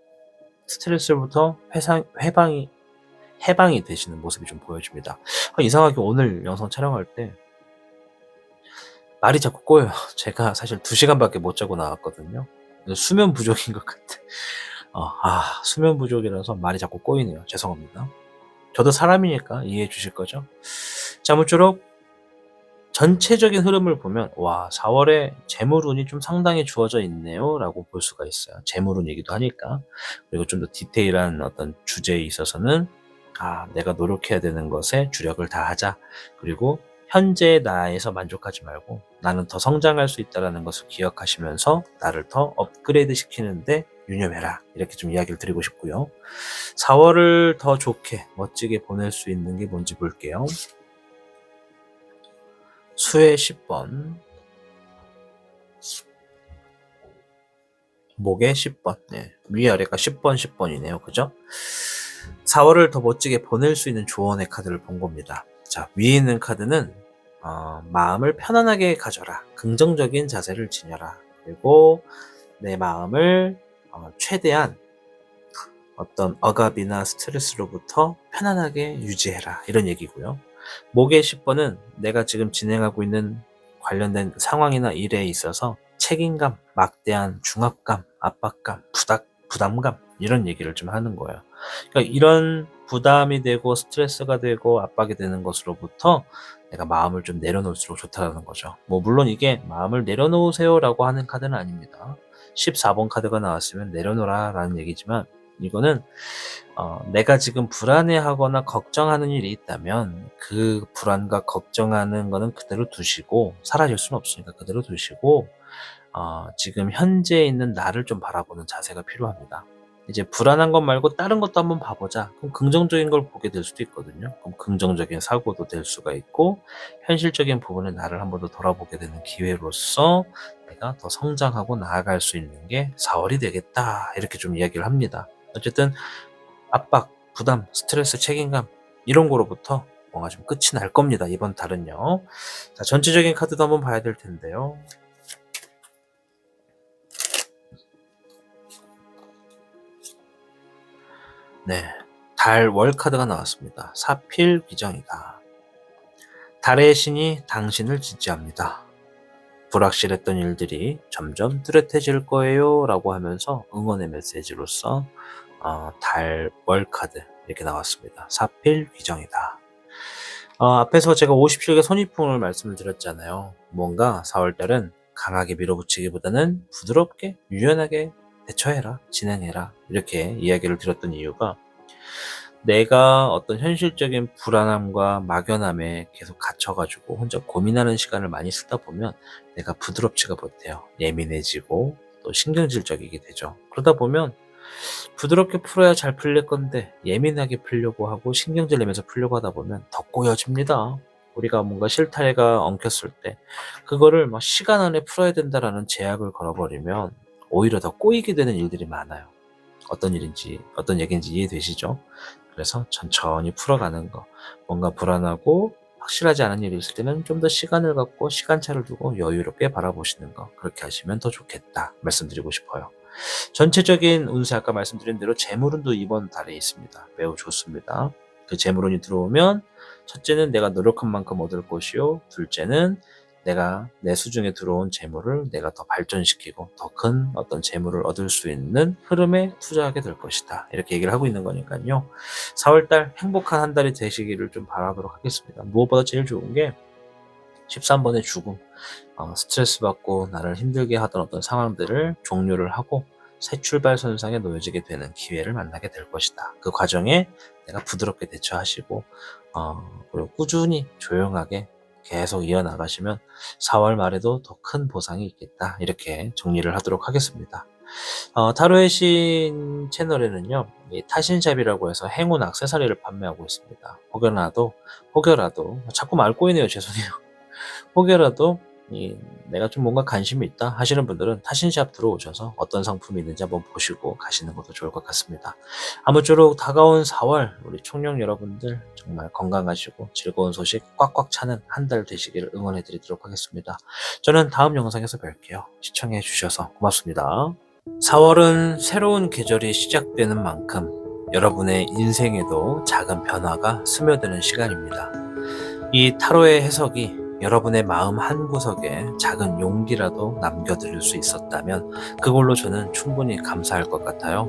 스트레스로부터 해방이 되시는 모습이 좀 보여집니다. 이상하게 오늘 영상 촬영할 때 말이 자꾸 꼬여요. 제가 사실 2시간밖에 못 자고 나왔거든요. 수면 부족인 것 같아. 수면 부족이라서 말이 자꾸 꼬이네요. 죄송합니다. 저도 사람이니까 이해해 주실 거죠? 자, 아무쪼록 전체적인 흐름을 보면 4월에 재물운이 좀 상당히 주어져 있네요 라고 볼 수가 있어요. 재물운이기도 하니까. 그리고 좀 더 디테일한 어떤 주제에 있어서는 내가 노력해야 되는 것에 주력을 다하자. 그리고 현재의 나에서 만족하지 말고 나는 더 성장할 수 있다는 것을 기억하시면서 나를 더 업그레이드 시키는데 유념해라. 이렇게 좀 이야기를 드리고 싶고요. 4월을 더 좋게 멋지게 보낼 수 있는 게 뭔지 볼게요. 수의 10번, 목의 10번, 위아래가 10번, 10번이네요. 그죠? 4월을 더 멋지게 보낼 수 있는 조언의 카드를 본 겁니다. 자, 위에 있는 카드는 마음을 편안하게 가져라. 긍정적인 자세를 지녀라. 그리고 내 마음을 최대한 어떤 억압이나 스트레스로부터 편안하게 유지해라. 이런 얘기고요. 목의 10번은 내가 지금 진행하고 있는 관련된 상황이나 일에 있어서 책임감, 막대한 중압감, 압박감, 부담감 이런 얘기를 좀 하는 거예요. 그러니까 이런 부담이 되고 스트레스가 되고 압박이 되는 것으로부터 내가 마음을 좀 내려놓을수록 좋다는 거죠. 물론 이게 마음을 내려놓으세요라고 하는 카드는 아닙니다. 14번 카드가 나왔으면 내려놓으라 라는 얘기지만 이거는 내가 지금 불안해하거나 걱정하는 일이 있다면 그 불안과 걱정하는 거는 그대로 두시고 사라질 수는 없으니까 그대로 두시고 지금 현재에 있는 나를 좀 바라보는 자세가 필요합니다. 이제 불안한 것 말고 다른 것도 한번 봐보자. 그럼 긍정적인 걸 보게 될 수도 있거든요. 그럼 긍정적인 사고도 될 수가 있고 현실적인 부분에 나를 한번 더 돌아보게 되는 기회로서 내가 더 성장하고 나아갈 수 있는 게 4월이 되겠다. 이렇게 좀 이야기를 합니다. 어쨌든 압박, 부담, 스트레스, 책임감 이런 거로부터 뭔가 좀 끝이 날 겁니다. 이번 달은요. 자, 전체적인 카드도 한번 봐야 될 텐데요. 달 월 카드가 나왔습니다. 사필귀정이다. 달의 신이 당신을 지지합니다. 불확실했던 일들이 점점 뚜렷해질 거예요 라고 하면서 응원의 메시지로서 달 월 카드 이렇게 나왔습니다. 사필귀정이다. 앞에서 제가 57개 손익풍을 말씀을 드렸잖아요. 뭔가 4월달은 강하게 밀어붙이기보다는 부드럽게 유연하게 대처해라, 진행해라 이렇게 이야기를 드렸던 이유가 내가 어떤 현실적인 불안함과 막연함에 계속 갇혀가지고 혼자 고민하는 시간을 많이 쓰다 보면 내가 부드럽지가 못해요. 예민해지고 또 신경질적이게 되죠. 그러다 보면 부드럽게 풀어야 잘 풀릴 건데 예민하게 풀려고 하고 신경질 내면서 풀려고 하다 보면 더 꼬여집니다. 우리가 뭔가 실타래가 엉켰을 때 그거를 막 시간 안에 풀어야 된다라는 제약을 걸어버리면 오히려 더 꼬이게 되는 일들이 많아요. 어떤 일인지 어떤 얘기인지 이해되시죠? 그래서 천천히 풀어가는 거. 뭔가 불안하고 확실하지 않은 일이 있을 때는 좀 더 시간을 갖고 시간차를 두고 여유롭게 바라보시는 거. 그렇게 하시면 더 좋겠다 말씀드리고 싶어요. 전체적인 운세 아까 말씀드린 대로 재물운도 이번 달에 있습니다. 매우 좋습니다. 그 재물운이 들어오면 첫째는 내가 노력한 만큼 얻을 것이요. 둘째는 내가 내 수중에 들어온 재물을 내가 더 발전시키고 더 큰 어떤 재물을 얻을 수 있는 흐름에 투자하게 될 것이다. 이렇게 얘기를 하고 있는 거니까요. 4월달 행복한 한 달이 되시기를 좀 바라도록 하겠습니다. 무엇보다 제일 좋은 게 13번의 죽음, 스트레스 받고 나를 힘들게 하던 어떤 상황들을 종료를 하고 새 출발선상에 놓여지게 되는 기회를 만나게 될 것이다. 그 과정에 내가 부드럽게 대처하시고 그리고 꾸준히 조용하게 계속 이어나가시면 4월 말에도 더 큰 보상이 있겠다. 이렇게 정리를 하도록 하겠습니다. 타로의 신 채널에는요, 이 타신샵이라고 해서 행운 액세서리를 판매하고 있습니다. 혹여라도 자꾸 말 꼬이네요. 죄송해요. 혹여라도 내가 좀 뭔가 관심이 있다 하시는 분들은 타신샵 들어오셔서 어떤 상품이 있는지 한번 보시고 가시는 것도 좋을 것 같습니다. 아무쪼록 다가온 4월 우리 총령 여러분들 정말 건강하시고 즐거운 소식 꽉꽉 차는 한 달 되시기를 응원해 드리도록 하겠습니다. 저는 다음 영상에서 뵐게요. 시청해 주셔서 고맙습니다. 4월은 새로운 계절이 시작되는 만큼 여러분의 인생에도 작은 변화가 스며드는 시간입니다. 이 타로의 해석이 여러분의 마음 한구석에 작은 용기라도 남겨드릴 수 있었다면 그걸로 저는 충분히 감사할 것 같아요.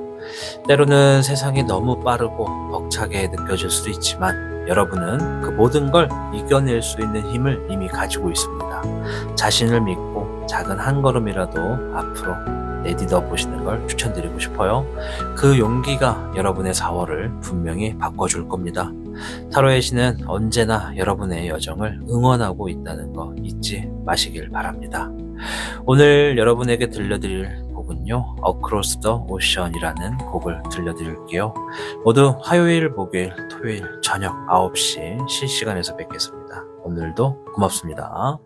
때로는 세상이 너무 빠르고 벅차게 느껴질 수도 있지만 여러분은 그 모든 걸 이겨낼 수 있는 힘을 이미 가지고 있습니다. 자신을 믿고 작은 한 걸음이라도 앞으로 내딛어 보시는 걸 추천드리고 싶어요. 그 용기가 여러분의 4월을 분명히 바꿔줄 겁니다. 타로의 신은 언제나 여러분의 여정을 응원하고 있다는 거 잊지 마시길 바랍니다. 오늘 여러분에게 들려드릴 곡은요, Across the Ocean이라는 곡을 들려드릴게요. 모두 화요일, 목요일, 토요일 저녁 9시 실시간에서 뵙겠습니다. 오늘도 고맙습니다.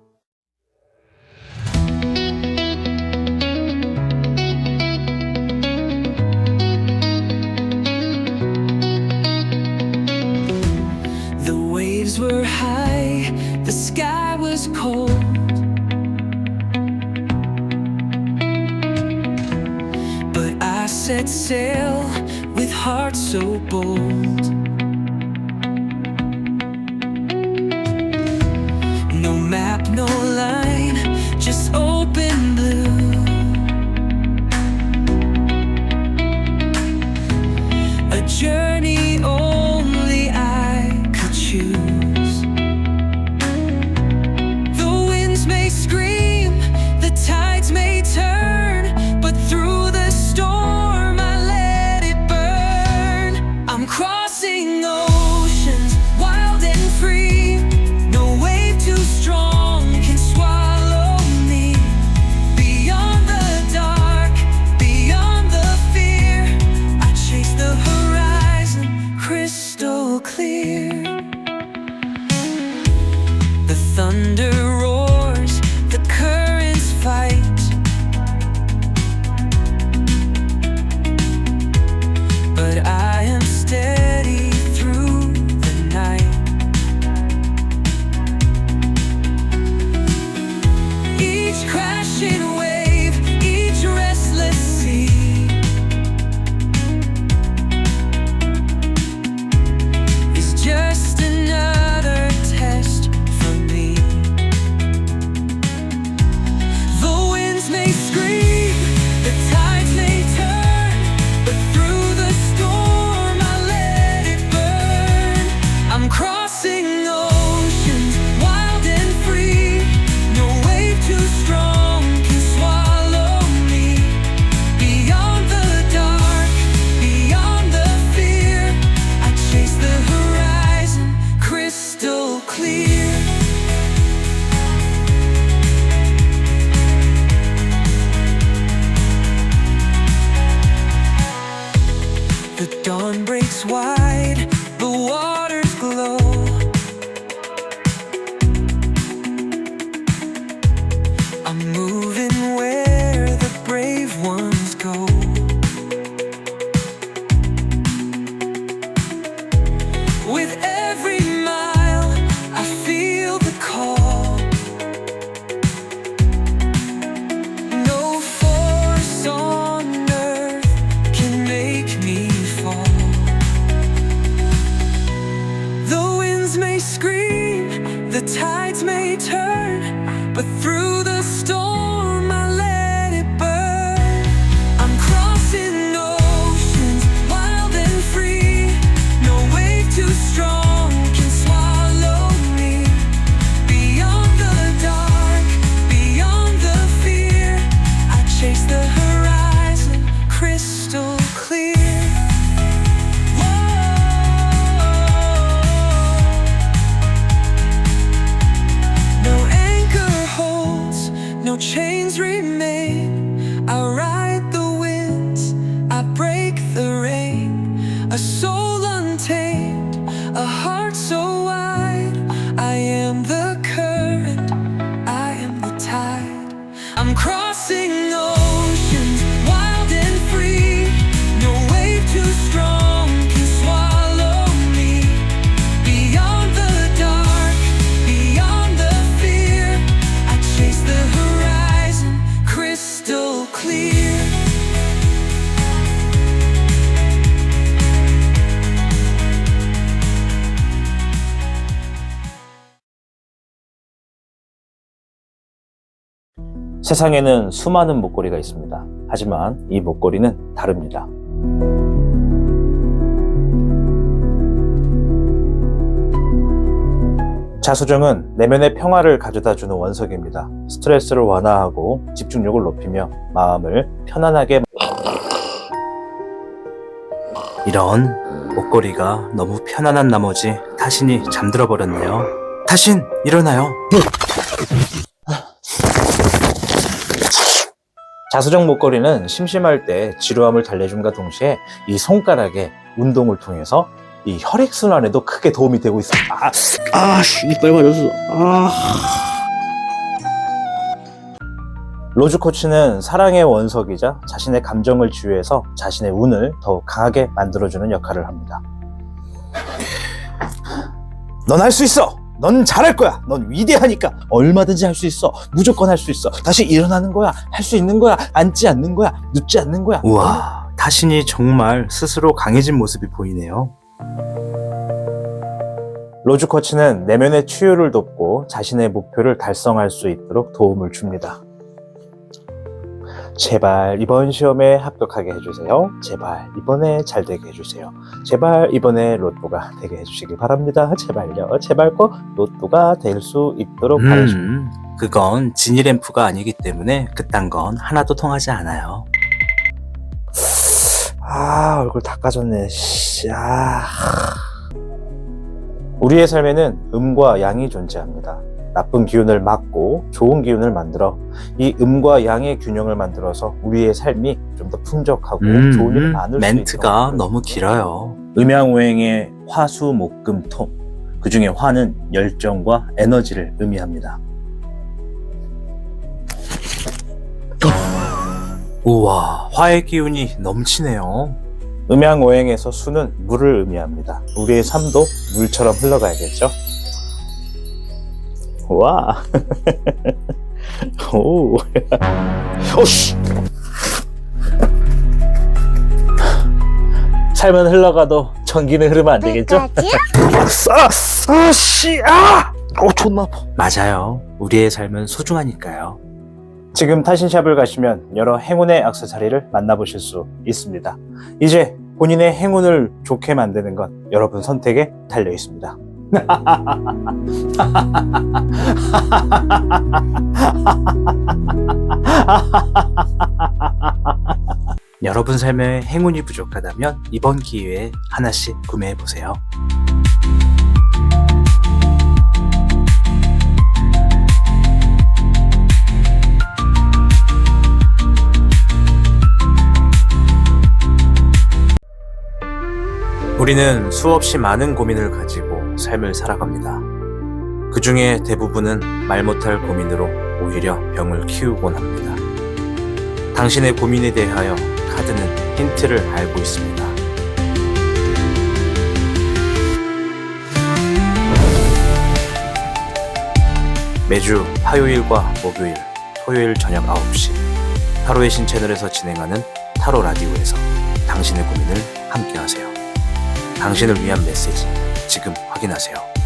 The waves were high, the sky was cold. But I set sail with heart so bold. No map, no line, just open blue. A journey only I could choose. The winds may scream, the tides may turn, but through the storm I let it burn. I'm crossing oceans, wild and free. No wave too strong can swallow me. Beyond the dark, beyond the fear, I chase the horizon crystal clear. The thunder roars, the currents fight. But I am steady through the night. Each crashing wave, each restless sea is just another test for me. The winds may scream, the tides may turn, but through the storm I let it burn. I'm crossing oceans, wild and free. No wave too strong can swallow me. Beyond the dark, beyond the fear, I chase the horizon crystal clear. The dawn breaks wide, the waters glow. I'm moving where the brave ones go. With every mile, I feel the call. No force on earth can make me fall. The winds may scream, the tides may turn, but through the storm I let it burn. I'm crossing oceans, wild and free. No wave too strong can swallow me. Beyond the dark, beyond the fear, I chase the horizon crystal clear. No anchor holds, no 세상에는 수많은 목걸이가 있습니다. 하지만 이 목걸이는 다릅니다. 자수정은 내면의 평화를 가져다주는 원석입니다. 스트레스를 완화하고 집중력을 높이며 마음을 편안하게. 이런 목걸이가 너무 편안한 나머지 타신이 잠들어 버렸네요. 타신 일어나요. 자수정 목걸이는 심심할 때 지루함을 달래줌과 동시에 이 손가락의 운동을 통해서 이 혈액순환에도 크게 도움이 되고 있습니다. 이빨 맞았어. 로즈 코치는 사랑의 원석이자 자신의 감정을 치유해서 자신의 운을 더욱 강하게 만들어주는 역할을 합니다. 넌 할 수 있어! 넌 잘할 거야! 넌 위대하니까! 얼마든지 할 수 있어! 무조건 할 수 있어! 다시 일어나는 거야! 할 수 있는 거야! 앉지 않는 거야! 눕지 않는 거야! 우와, 타신이 정말 스스로 강해진 모습이 보이네요. 로즈 코치는 내면의 치유를 돕고 자신의 목표를 달성할 수 있도록 도움을 줍니다. 제발 이번 시험에 합격하게 해주세요. 제발 이번에 잘 되게 해주세요. 제발 이번에 로또가 되게 해주시길 바랍니다. 제발요. 제발 꼭 로또가 될 수 있도록 바라십니다. 그건 지니램프가 아니기 때문에 그딴 건 하나도 통하지 않아요. 얼굴 다 까졌네. 우리의 삶에는 음과 양이 존재합니다. 나쁜 기운을 막고 좋은 기운을 만들어 이 음과 양의 균형을 만들어서 우리의 삶이 좀 더 풍족하고 좋은 일이 많을 수 있도록. 멘트가 너무 길어요. 음양오행의 화수 목금 토, 그 중에 화는 열정과 에너지를 의미합니다. 우와, 화의 기운이 넘치네요. 음양오행에서 수는 물을 의미합니다. 우리의 삶도 물처럼 흘러가야겠죠? 와. 오. 오씨. 삶은 흘러가도 전기는 흐르면 안 되겠죠? 존나 아파. 맞아요. 우리의 삶은 소중하니까요. 지금 타신샵을 가시면 여러 행운의 액세서리를 만나보실 수 있습니다. 이제 본인의 행운을 좋게 만드는 건 여러분 선택에 달려 있습니다. 여러분 삶에 행운이 부족하다면 이번 기회에 하나씩 구매해보세요. 우리는 수없이 많은 고민을 가지고 삶을 살아갑니다. 그 중에 대부분은 말 못할 고민으로 오히려 병을 키우곤 합니다. 당신의 고민에 대하여 카드는 힌트를 알고 있습니다. 매주 화요일과 목요일, 토요일 저녁 9시 타로의 신 채널에서 진행하는 타로 라디오에서 당신의 고민을 함께하세요. 당신을 위한 메시지 지금 확인하세요.